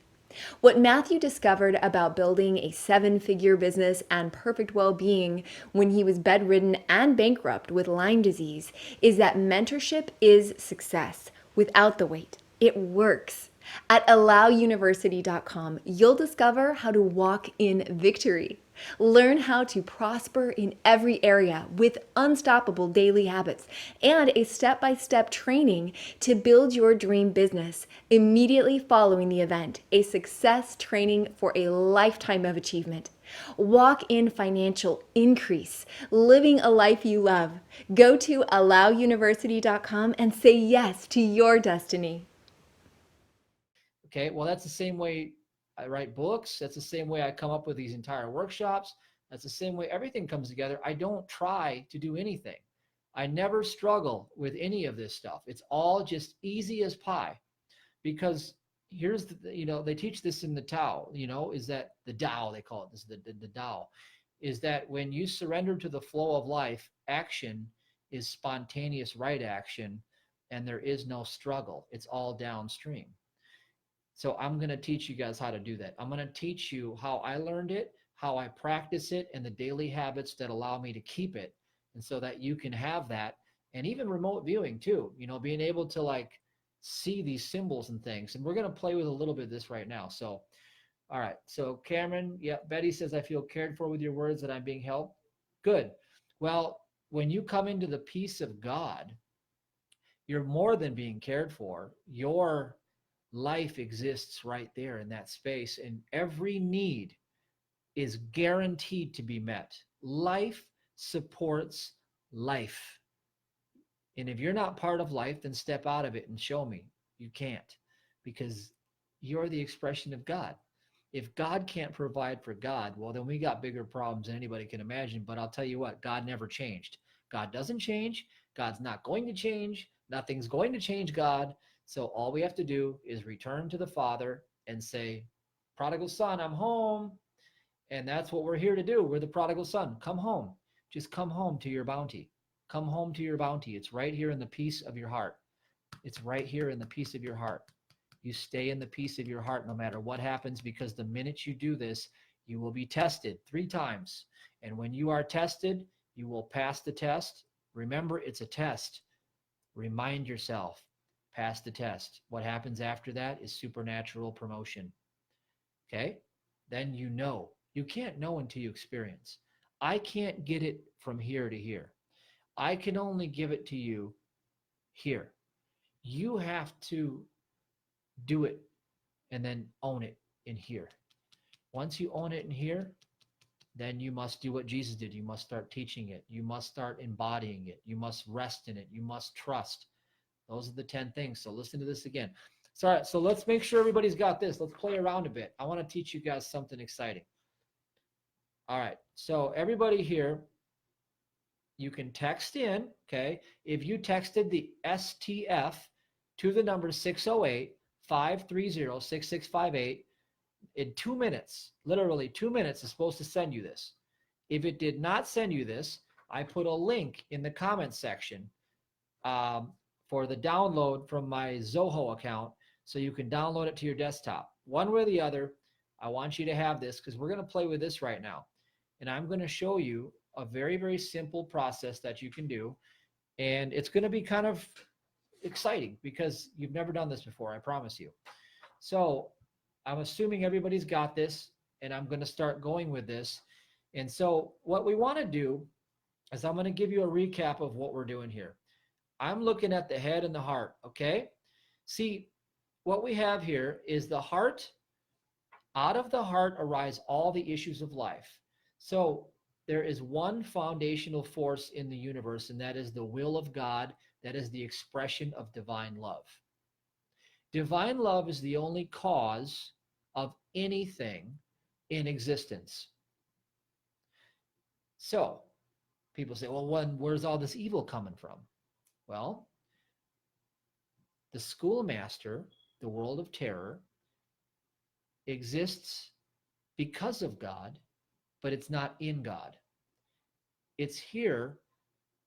What Matthew discovered about building a 7-figure business and perfect well-being when he was bedridden and bankrupt with Lyme disease is that mentorship is success without the wait. It works. At allowuniversity.com, you'll discover how to walk in victory. Learn how to prosper in every area with unstoppable daily habits and a step-by-step training to build your dream business immediately following the event, a success training for a lifetime of achievement. Walk in financial increase, living a life you love. Go to allowuniversity.com and say yes to your destiny. Okay, well, that's the same way I write books. That's the same way I come up with these entire workshops. That's the same way everything comes together. I don't try to do anything. I never struggle with any of this stuff. It's all just easy as pie, because here's the, they teach this in the Tao, is that the Tao, they call it this, the Tao, is that when you surrender to the flow of life, action is spontaneous right action, and there is no struggle. It's all downstream. So I'm going to teach you guys how to do that. I'm going to teach you how I learned it, how I practice it, and the daily habits that allow me to keep it. And so that you can have that, and even remote viewing too, being able to like see these symbols and things. And we're going to play with a little bit of this right now. So, all right. So Cameron, yeah, Betty says, I feel cared for with your words, that I'm being helped. Good. Well, when you come into the peace of God, you're more than being cared for. Your life exists right there in that space, and every need is guaranteed to be met. Life supports life. And if you're not part of life, then step out of it and show me. You can't, because you're the expression of God. If God can't provide for God, well, then we got bigger problems than anybody can imagine. But I'll tell you what, God never changed. God doesn't change. God's not going to change. Nothing's going to change God. So all we have to do is return to the Father and say, prodigal son, I'm home. And that's what we're here to do. We're the prodigal son. Come home. Just come home to your bounty. Come home to your bounty. It's right here in the peace of your heart. It's right here in the peace of your heart. You stay in the peace of your heart no matter what happens, because the minute you do this, you will be tested 3 times. And when you are tested, you will pass the test. Remember, it's a test. Remind yourself, pass the test. What happens after that is supernatural promotion. Okay? Then you know. You can't know until you experience. I can't get it from here to here. I can only give it to you here. You have to do it and then own it in here. Once you own it in here, then you must do what Jesus did. You must start teaching it. You must start embodying it. You must rest in it. You must trust. Those are the 10 things. So listen to this again. So, all right, so let's make sure everybody's got this. Let's play around a bit. I want to teach you guys something exciting. All right, so everybody here, you can text in, okay? If you texted the STF to the number 608-530-6658, in 2 minutes, literally 2 minutes, is supposed to send you this. If it did not send you this, I put a link in the comments section for the download from my Zoho account, so you can download it to your desktop. One way or the other, I want you to have this, because we're going to play with this right now. And I'm going to show you a very, very simple process that you can do. And it's going to be kind of exciting, because you've never done this before, I promise you. So I'm assuming everybody's got this, and I'm going to start going with this. And so what we want to do is I'm going to give you a recap of what we're doing here. I'm looking at the head and the heart, okay? See, what we have here is the heart. Out of the heart arise all the issues of life. So there is one foundational force in the universe, and that is the will of God. That is the expression of divine love. Divine love is the only cause of anything in existence. So people say, well, where's all this evil coming from? Well, the schoolmaster, the world of terror, exists because of God, but it's not in God. It's here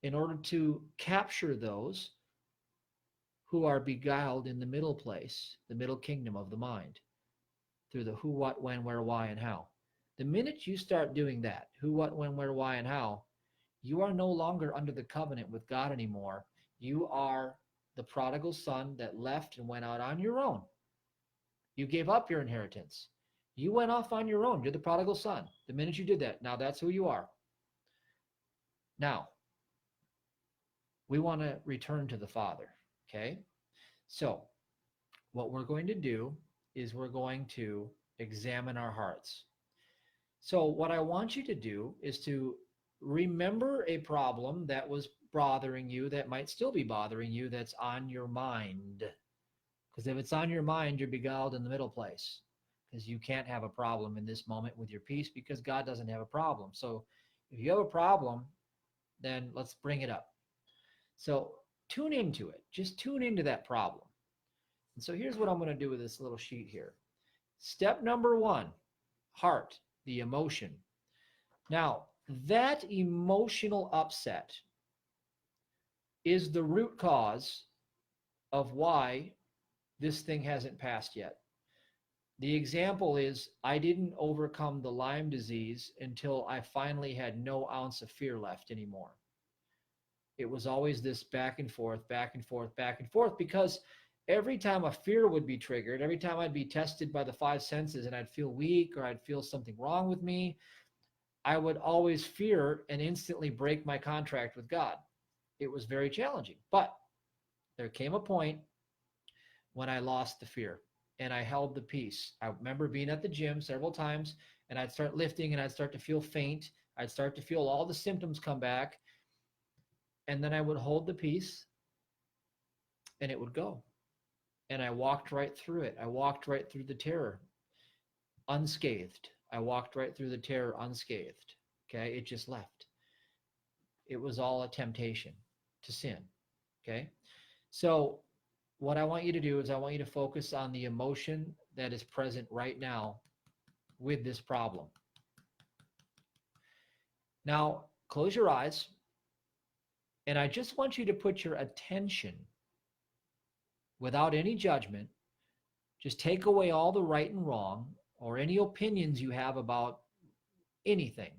in order to capture those who are beguiled in the middle place, the middle kingdom of the mind, through the who, what, when, where, why, and how. The minute you start doing that, who, what, when, where, why, and how, you are no longer under the covenant with God anymore. You are the prodigal son that left and went out on your own. You gave up your inheritance. You went off on your own. You're the prodigal son. The minute you did that, now that's who you are. Now, we want to return to the Father, okay? So, what we're going to do is we're going to examine our hearts. So, what I want you to do is to remember a problem that was bothering you, that might still be bothering you, that's on your mind. Because if it's on your mind, you're beguiled in the middle place. Because you can't have a problem in this moment with your peace, because God doesn't have a problem. So if you have a problem, then let's bring it up. So tune into it. Just tune into that problem. And so here's what I'm going to do with this little sheet here. Step number 1, heart, the emotion. Now, that emotional upset is the root cause of why this thing hasn't passed yet. The example is, I didn't overcome the Lyme disease until I finally had no ounce of fear left anymore. It was always this back and forth, back and forth, back and forth, because every time a fear would be triggered, every time I'd be tested by the 5 senses and I'd feel weak or I'd feel something wrong with me, I would always fear and instantly break my contract with God. It was very challenging, but there came a point when I lost the fear and I held the peace. I remember being at the gym several times and I'd start lifting and I'd start to feel faint. I'd start to feel all the symptoms come back. And then I would hold the peace and it would go. And I walked right through it. I walked right through the terror unscathed. I walked right through the terror unscathed. Okay, it just left. It was all a temptation to sin. Okay, so what I want you to do is I want you to focus on the emotion that is present right now with this problem. Now, close your eyes, and I just want you to put your attention, without any judgment, just take away all the right and wrong or any opinions you have about anything.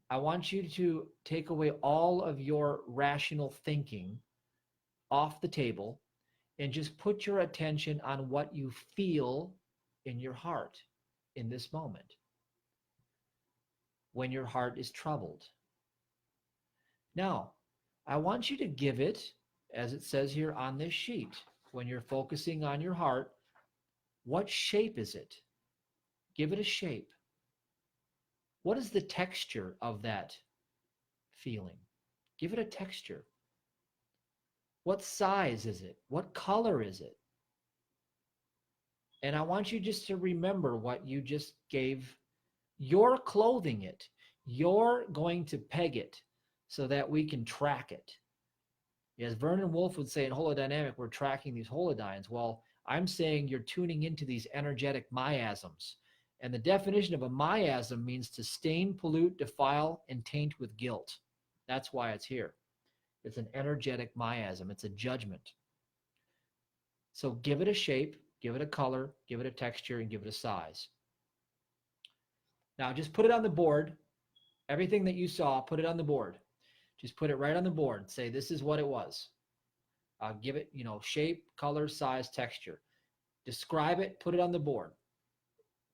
I want you to take away all of your rational thinking off the table and just put your attention on what you feel in your heart in this moment when your heart is troubled. Now, I want you to give it, as it says here on this sheet, when you're focusing on your heart, what shape is it? Give it a shape. What is the texture of that feeling? Give it a texture. What size is it? What color is it? And I want you just to remember what you just gave. You're clothing it. You're going to peg it so that we can track it. As Vernon Wolf would say in holodynamic, we're tracking these holodynes. Well, I'm saying you're tuning into these energetic miasms. And the definition of a miasm means to stain, pollute, defile, and taint with guilt. That's why it's here. It's an energetic miasm. It's a judgment. So give it a shape, give it a color, give it a texture, and give it a size. Now just put it on the board. Everything that you saw, put it on the board. Just put it right on the board. Say, this is what it was. Give it, shape, color, size, texture. Describe it, put it on the board.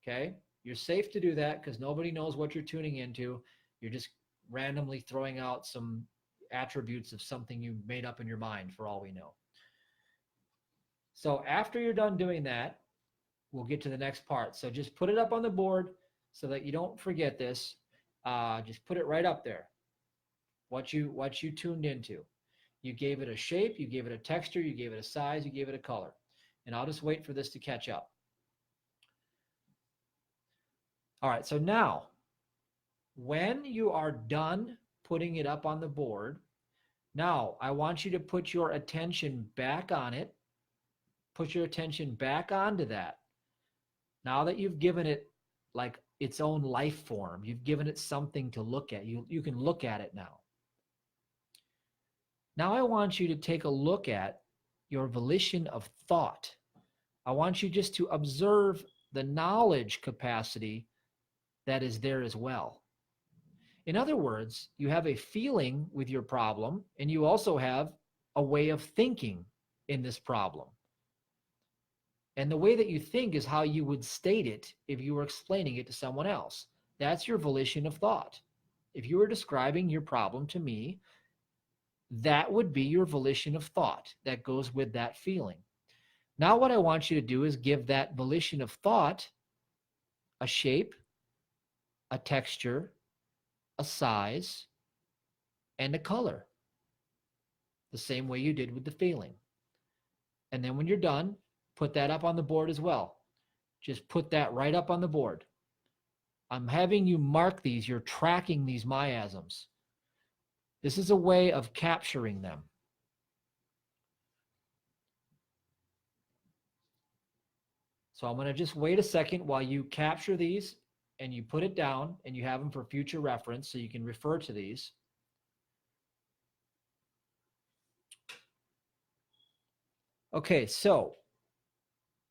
Okay? You're safe to do that because nobody knows what you're tuning into. You're just randomly throwing out some attributes of something you made up in your mind, for all we know. So after you're done doing that, we'll get to the next part. So just put it up on the board so that you don't forget this. Just put it right up there. What you tuned into. You gave it a shape, you gave it a texture, you gave it a size, you gave it a color. And I'll just wait for this to catch up. All right, so now, when you are done putting it up on the board, now I want you to put your attention back on it. Put your attention back onto that. Now that you've given it like its own life form, you've given it something to look at. You can look at it now. Now I want you to take a look at your volition of thought. I want you just to observe the knowledge capacity that is there as well. In other words, you have a feeling with your problem, and you also have a way of thinking in this problem. And the way that you think is how you would state it if you were explaining it to someone else. That's your volition of thought. If you were describing your problem to me, that would be your volition of thought that goes with that feeling. Now, what I want you to do is give that volition of thought a shape, a texture, a size, and a color, the same way you did with the feeling. And then when you're done, put that up on the board as well. Just put that right up on the board. I'm having you mark these. You're tracking these miasms. This is a way of capturing them. So I'm going to just wait a second while you capture these and you put it down and you have them for future reference so you can refer to these. Okay, so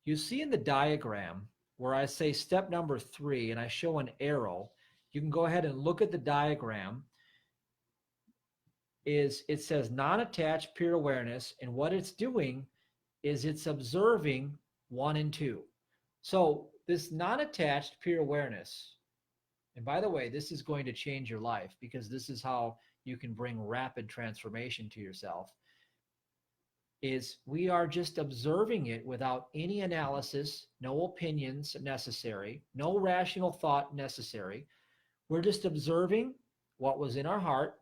you see in the diagram where I say step number 3 and I show an arrow, you can go ahead and look at the diagram. It says non-attached pure awareness, and what it's doing is it's observing 1 and 2. So this non-attached pure awareness, and by the way, this is going to change your life because this is how you can bring rapid transformation to yourself, is we are just observing it without any analysis, no opinions necessary, no rational thought necessary. We're just observing what was in our heart,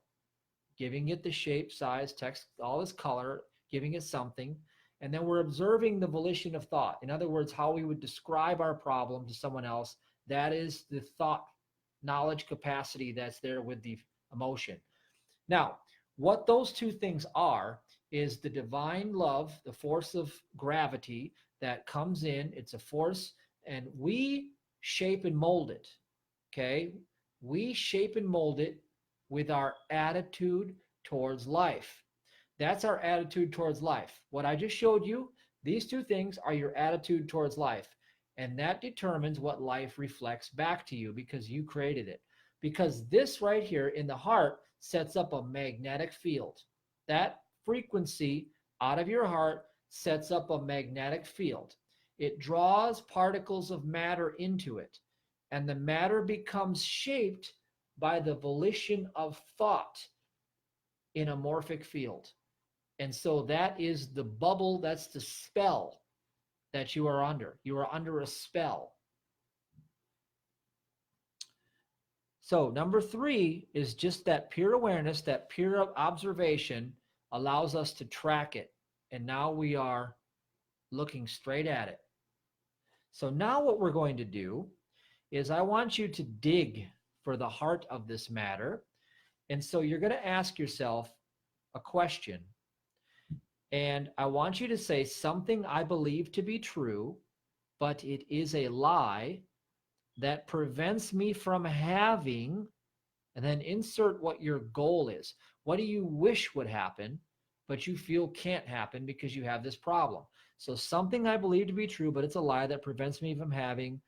giving it the shape, size, text, all this color, giving it something. And then we're observing the volition of thought. In other words, how we would describe our problem to someone else. That is the thought, knowledge capacity that's there with the emotion. Now, what those two things are is the divine love, the force of gravity that comes in. It's a force, and we shape and mold it, okay? We shape and mold it with our attitude towards life. That's our attitude towards life. What I just showed you, these two things are your attitude towards life. And that determines what life reflects back to you because you created it. Because this right here in the heart sets up a magnetic field. That frequency out of your heart sets up a magnetic field. It draws particles of matter into it. And the matter becomes shaped by the volition of thought in a morphic field. And so that is the bubble, that's the spell that you are under. You are under a spell. So number 3 is just that pure awareness, that pure observation allows us to track it. And now we are looking straight at it. So now what we're going to do is I want you to dig for the heart of this matter. And so you're going to ask yourself a question. And I want you to say something I believe to be true, but it is a lie that prevents me from having, and then insert what your goal is. What do you wish would happen, but you feel can't happen because you have this problem? So something I believe to be true, but it's a lie that prevents me from having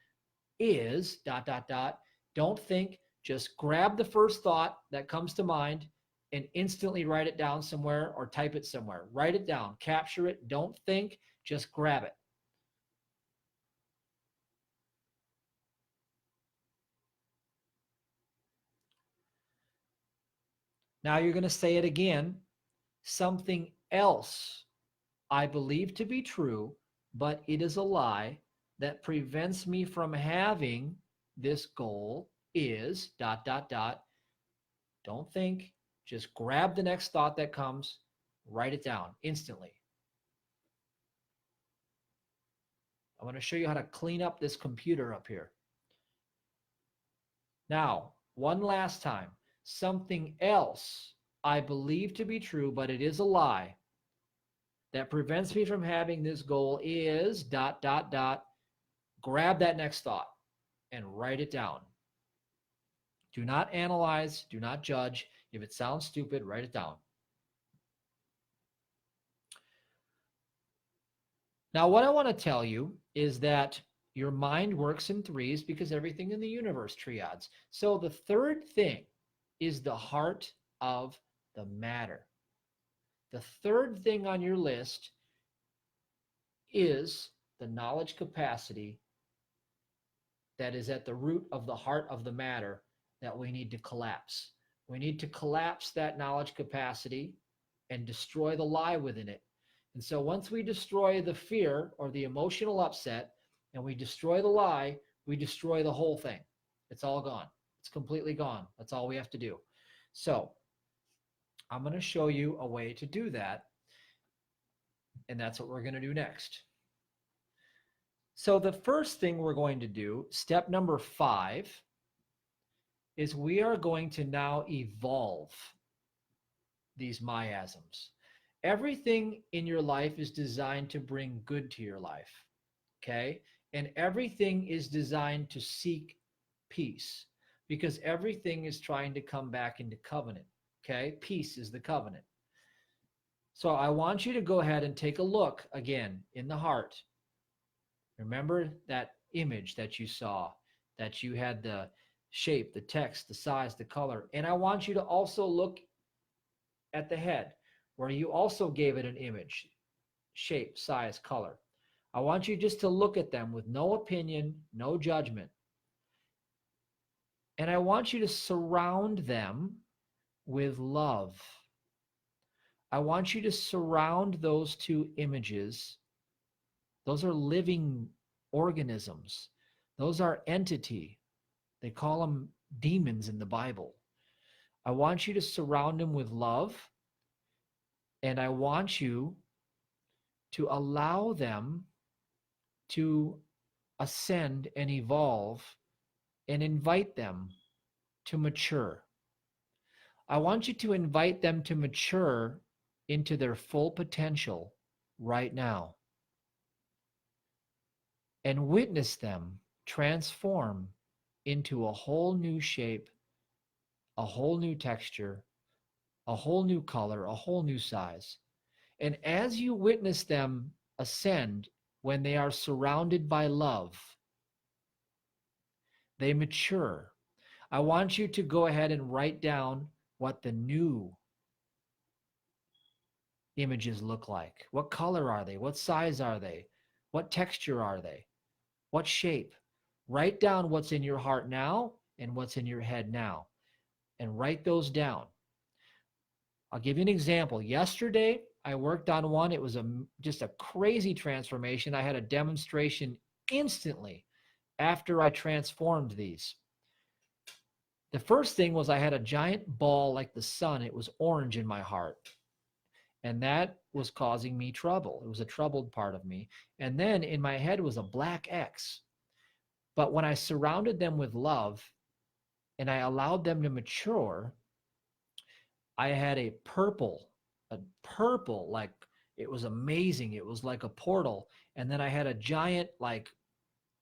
is ... Don't think, just grab the first thought that comes to mind and instantly write it down somewhere or type it somewhere. Write it down, capture it, don't think, just grab it. Now you're going to say it again. Something else I believe to be true, but it is a lie that prevents me from having this goal is ... Don't think, just grab the next thought that comes, write it down instantly. I'm going to show you how to clean up this computer up here. Now, one last time. Something else I believe to be true, but it is a lie that prevents me from having this goal is ... Grab that next thought and write it down. Do not analyze, do not judge. If it sounds stupid, write it down. Now, what I want to tell you is that your mind works in threes because everything in the universe triads. So the third thing is the heart of the matter. The third thing on your list is the knowledge capacity that is at the root of the heart of the matter that we need to collapse. We need to collapse that knowledge capacity and destroy the lie within it. And so once we destroy the fear or the emotional upset and we destroy the lie, we destroy the whole thing. It's all gone. It's completely gone. That's all we have to do. So I'm going to show you a way to do that. And that's what we're going to do next. So the first thing we're going to do, step number 5, is we are going to now evolve these miasms. Everything in your life is designed to bring good to your life, okay? And everything is designed to seek peace because everything is trying to come back into covenant, okay? Peace is the covenant. So I want you to go ahead and take a look again in the heart. Remember that image that you saw, that you had the shape, the text, the size, the color. And I want you to also look at the head where you also gave it an image, shape, size, color. I want you just to look at them with no opinion, no judgment. And I want you to surround them with love. I want you to surround those two images. Those are living organisms. Those are entity. They call them demons in the Bible. I want you to surround them with love, and I want you to allow them to ascend and evolve and invite them to mature. I want you to invite them to mature into their full potential right now and witness them transform into a whole new shape, a whole new texture, a whole new color, a whole new size. And as you witness them ascend, when they are surrounded by love, they mature. I want you to go ahead and write down what the new images look like. What color are they? What size are they? What texture are they? What shape? Write down what's in your heart now and what's in your head now, and write those down. I'll give you an example. Yesterday, I worked on one. It was just a crazy transformation. I had a demonstration instantly after I transformed these. The first thing was I had a giant ball like the sun. It was orange in my heart. And that was causing me trouble. It was a troubled part of me. And then in my head was a black X. But when I surrounded them with love and I allowed them to mature, I had a purple, like it was amazing. It was like a portal. And then I had a giant like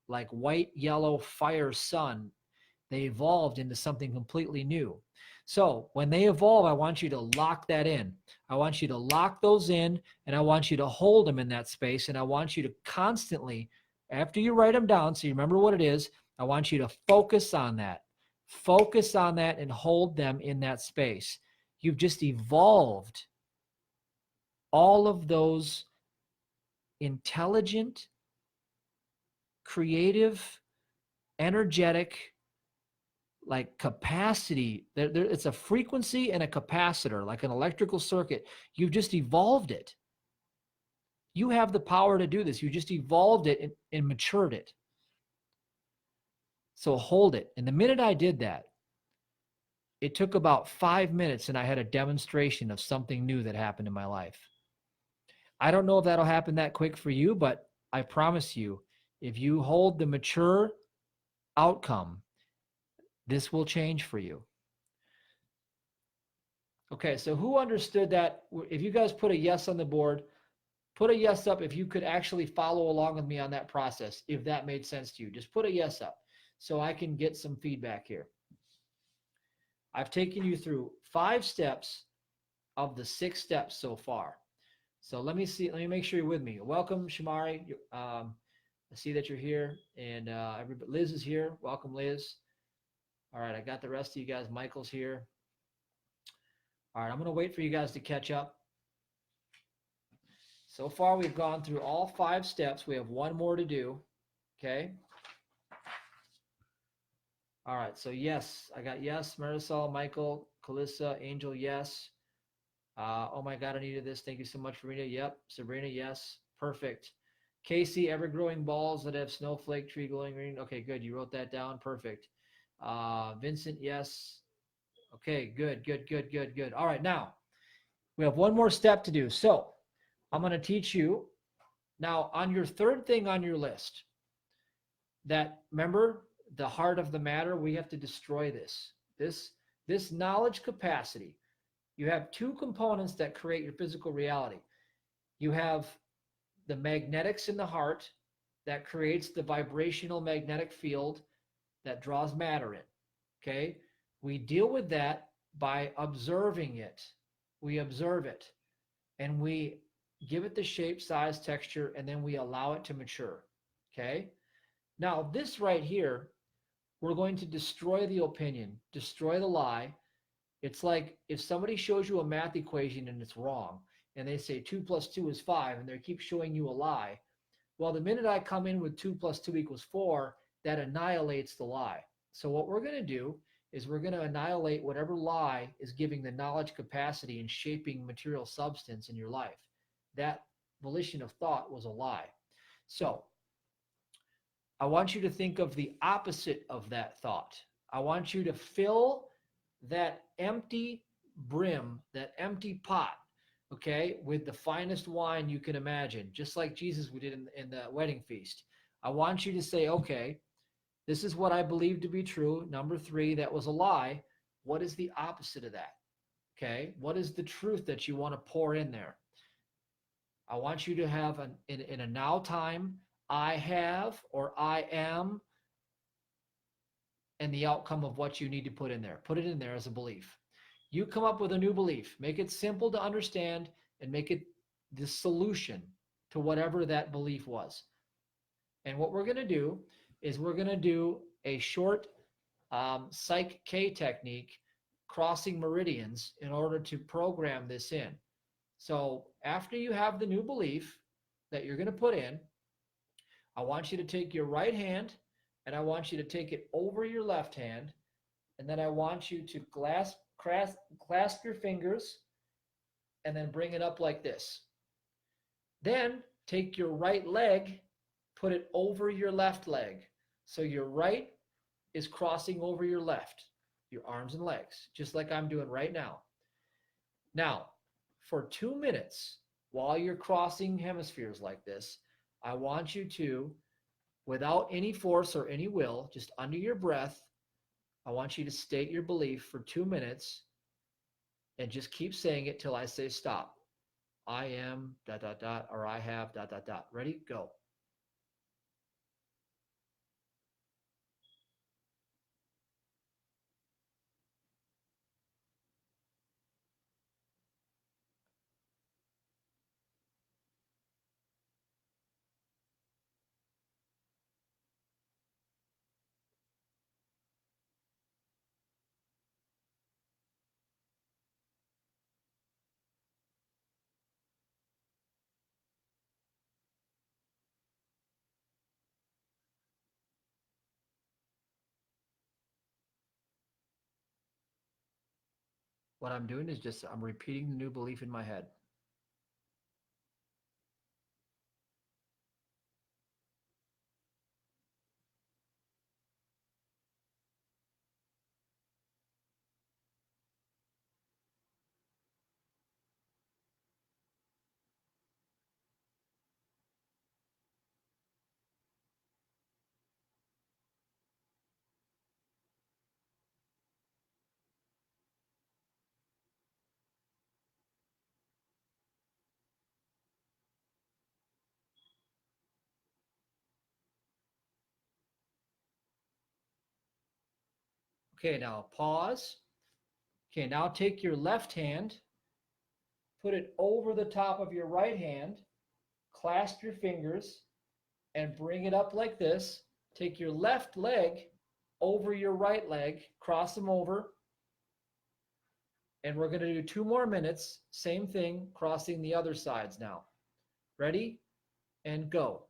white, yellow fire sun. They evolved into something completely new. So when they evolve, I want you to lock that in. I want you to lock those in, and I want you to hold them in that space. And I want you to constantly, after you write them down, so you remember what it is, I want you to focus on that. Focus on that and hold them in that space. You've just evolved all of those intelligent, creative, energetic, like capacity. It's a frequency and a capacitor, like an electrical circuit. You've just evolved it. You have the power to do this. You just evolved it and matured it. So hold it. And the minute I did that, it took about 5 minutes and I had a demonstration of something new that happened in my life. I don't know if that'll happen that quick for you, but I promise you, if you hold the mature outcome, this will change for you. Okay, so who understood that? If you guys put a yes on the board, put a yes up if you could actually follow along with me on that process, if that made sense to you. Just put a yes up so I can get some feedback here. I've taken you through 5 steps of the 6 steps so far. So let me make sure you're with me. Welcome, Shamari. I see that you're here, and Liz is here. Welcome, Liz. All right, I got the rest of you guys. Michael's here. All right, I'm going to wait for you guys to catch up. So far, we've gone through all 5 steps. We have one more to do. Okay. All right. So yes, I got yes, Marisol, Michael, Calissa, Angel, yes. Oh my God, I needed this. Thank you so much, Farina. Yep. Sabrina, yes. Perfect. Casey, ever-growing balls that have snowflake tree glowing green. Okay, good. You wrote that down. Perfect. Vincent, yes. Okay, good, good, good, good, good. All right, now we have one more step to do. So I'm going to teach you now on your third thing on your list. That, remember, the heart of the matter, we have to destroy this. This knowledge capacity. You have 2 components that create your physical reality. You have the magnetics in the heart that creates the vibrational magnetic field that draws matter in. Okay? We deal with that by observing it. We observe it and we give it the shape, size, texture, and then we allow it to mature. Okay? Now, this right here, we're going to destroy the opinion, destroy the lie. It's like if somebody shows you a math equation and it's wrong, and they say 2 + 2 is 5, and they keep showing you a lie. Well, the minute I come in with 2 + 2 = 4, that annihilates the lie. So what we're going to do is we're going to annihilate whatever lie is giving the knowledge capacity and shaping material substance in your life. That volition of thought was a lie. So I want you to think of the opposite of that thought. I want you to fill that empty brim, that empty pot, okay, with the finest wine you can imagine, just like Jesus did in the wedding feast. I want you to say, okay, this is what I believe to be true. Number 3, that was a lie. What is the opposite of that? Okay, what is the truth that you want to pour in there? I want you to have in a now time, I have or I am, and the outcome of what you need to put in there. Put it in there as a belief. You come up with a new belief. Make it simple to understand and make it the solution to whatever that belief was. And what we're going to do is we're going to do a short Psych K technique, crossing meridians, in order to program this in. So after you have the new belief that you're going to put in, I want you to take your right hand and I want you to take it over your left hand. And then I want you to clasp your fingers and then bring it up like this. Then take your right leg, put it over your left leg. So your right is crossing over your left, your arms and legs, just like I'm doing right now. Now, for 2 minutes, while you're crossing hemispheres like this, I want you to, without any force or any will, just under your breath, I want you to state your belief for 2 minutes and just keep saying it till I say stop. I am ... or I have ... Ready? Go. What I'm doing is just, I'm repeating the new belief in my head. Okay, now pause. Okay, now take your left hand, put it over the top of your right hand, clasp your fingers, and bring it up like this. Take your left leg over your right leg, cross them over, and we're going to do 2 more minutes. Same thing, crossing the other sides now. Ready? And go.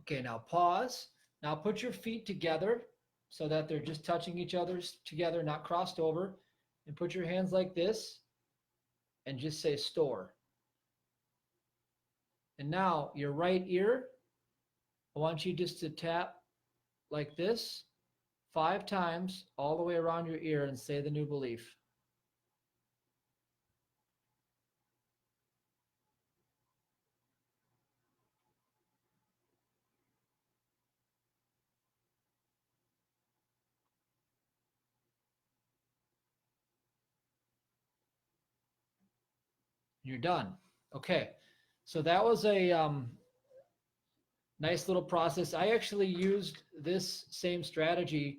Okay, now pause. Now put your feet together so that they're just touching each other's together, not crossed over. And put your hands like this and just say store. And now your right ear, I want you just to tap like this 5 times all the way around your ear and say the new belief. You're done. Okay, so that was a nice little process. I actually used this same strategy,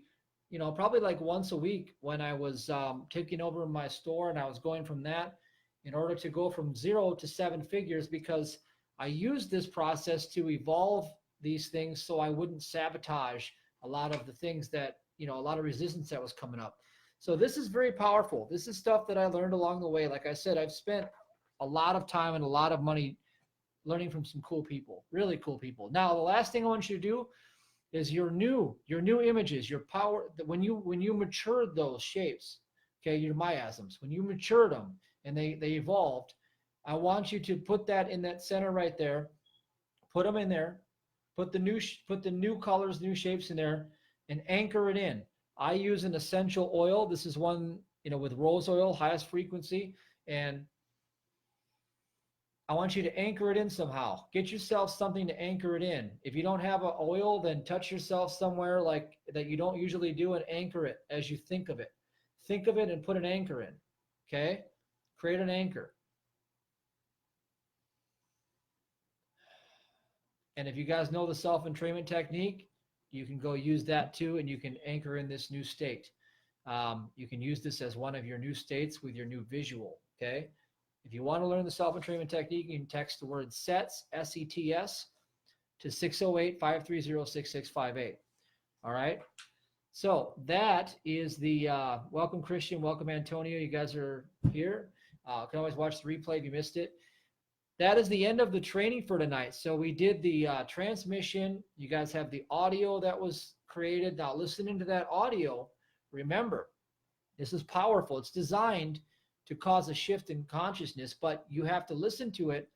probably like once a week when I was taking over my store, and I was going from that in order to go from 0 to 7 figures, because I used this process to evolve these things so I wouldn't sabotage a lot of the things that, a lot of resistance that was coming up. So this is very powerful. This is stuff that I learned along the way. Like I said, I've spent a lot of time and a lot of money learning from some cool people, really cool people. Now, the last thing I want you to do is your new images, your power, when you matured those shapes, okay, your miasms, when you matured them and they evolved, I want you to put that in that center right there, put them in there, put the new colors, new shapes in there, and anchor it in. I use an essential oil. This is one, with rose oil, highest frequency, and I want you to anchor it in somehow. Get yourself something to anchor it in. If you don't have an oil, then touch yourself somewhere like that you don't usually do and anchor it as you think of it. Think of it and put an anchor in, okay? Create an anchor. And if you guys know the self-entrainment technique, you can go use that too, and you can anchor in this new state. You can use this as one of your new states with your new visual, okay? If you want to learn the self-entrainment technique, you can text the word SETS, S-E-T-S, to 608-530-6658. All right? So that is the welcome, Christian. Welcome, Antonio. You guys are here. You can always watch the replay if you missed it. That is the end of the training for tonight. So we did the transmission. You guys have the audio that was created. Now, listening to that audio, remember, this is powerful. It's designed to cause a shift in consciousness, but you have to listen to it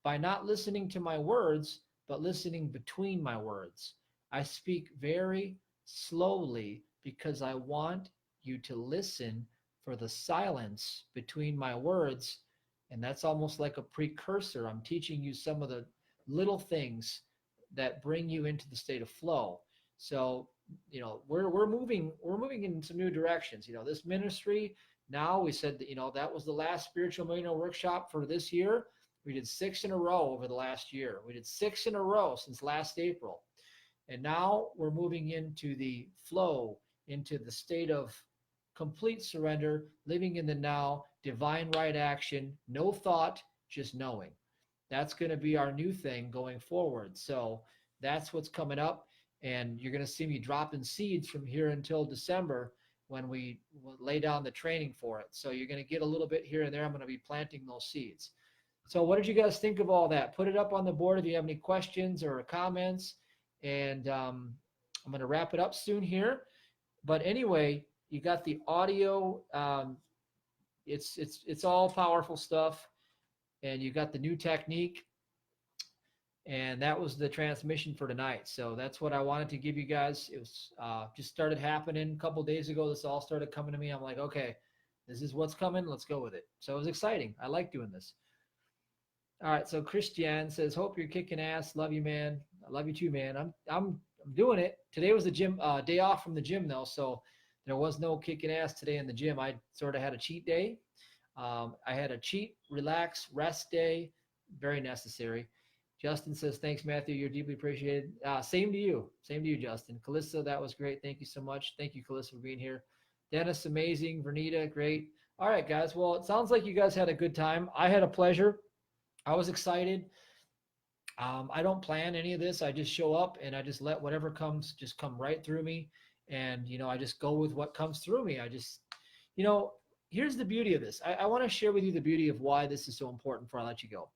by not listening to my words, but listening between my words. I speak very slowly because I want you to listen for the silence between my words, and that's almost like a precursor. I'm teaching you some of the little things that bring you into the state of flow. So, we're moving in some new directions. This ministry, now we said that, that was the last Spiritual Millionaire workshop for this year. We did 6 in a row over the last year. We did 6 in a row since last April. And now we're moving into the flow, into the state of complete surrender, living in the now, divine right action, no thought, just knowing. That's going to be our new thing going forward. So that's what's coming up. And you're going to see me dropping seeds from here until December when we lay down the training for it. So you're going to get a little bit here and there. I'm going to be planting those seeds. So what did you guys think of all that? Put it up on the board if you have any questions or comments. And I'm going to wrap it up soon here. But anyway, you got the audio. It's all powerful stuff. And you got the new technique. And that was the transmission for tonight. So that's what I wanted to give you guys. It was just started happening a couple days ago. This all started coming to me. I'm like, okay, this is what's coming. Let's go with it. So it was exciting. I like doing this. All right. So Christian says, hope you're kicking ass. Love you, man. I love you too, man. I'm doing it. Today was the gym day off from the gym though. So there was no kicking ass today in the gym. I sort of had a cheat day. I had a cheat, relax, rest day. Very necessary. Justin says, thanks, Matthew. You're deeply appreciated. Same to you. Same to you, Justin. Calissa, that was great. Thank you so much. Thank you, Calissa, for being here. Dennis, amazing. Vernita, great. All right, guys. Well, it sounds like you guys had a good time. I had a pleasure. I was excited. I don't plan any of this. I just show up and I just let whatever comes just come right through me. And, I just go with what comes through me. I just, here's the beauty of this. I want to share with you the beauty of why this is so important before I let you go.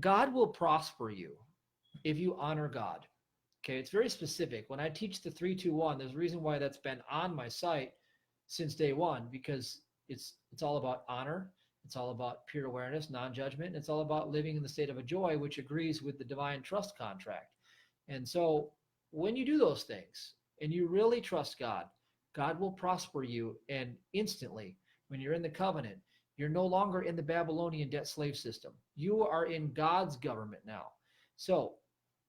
God will prosper you if you honor God. Okay, it's very specific. When I teach the 3-2-1, there's a reason why that's been on my site since day one, because it's all about honor. It's all about pure awareness, non-judgment. And it's all about living in the state of a joy, which agrees with the divine trust contract. And so when you do those things and you really trust God, God will prosper you. And instantly, when you're in the covenant, you're no longer in the Babylonian debt slave system. You are in God's government now. So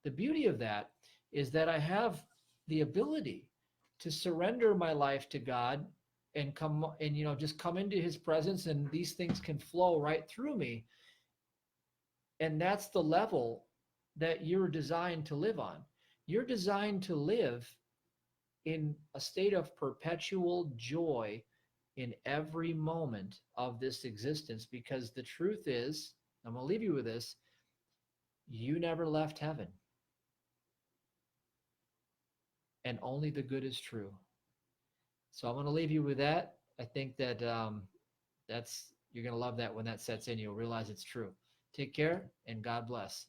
the beauty of that is that I have the ability to surrender my life to God and come and, just come into his presence, and these things can flow right through me. And that's the level that you're designed to live on. You're designed to live in a state of perpetual joy in every moment of this existence, because the truth is, I'm going to leave you with this, you never left heaven. And only the good is true. So I'm going to leave you with that. I think that you're going to love that when that sets in. You'll realize it's true. Take care and God bless.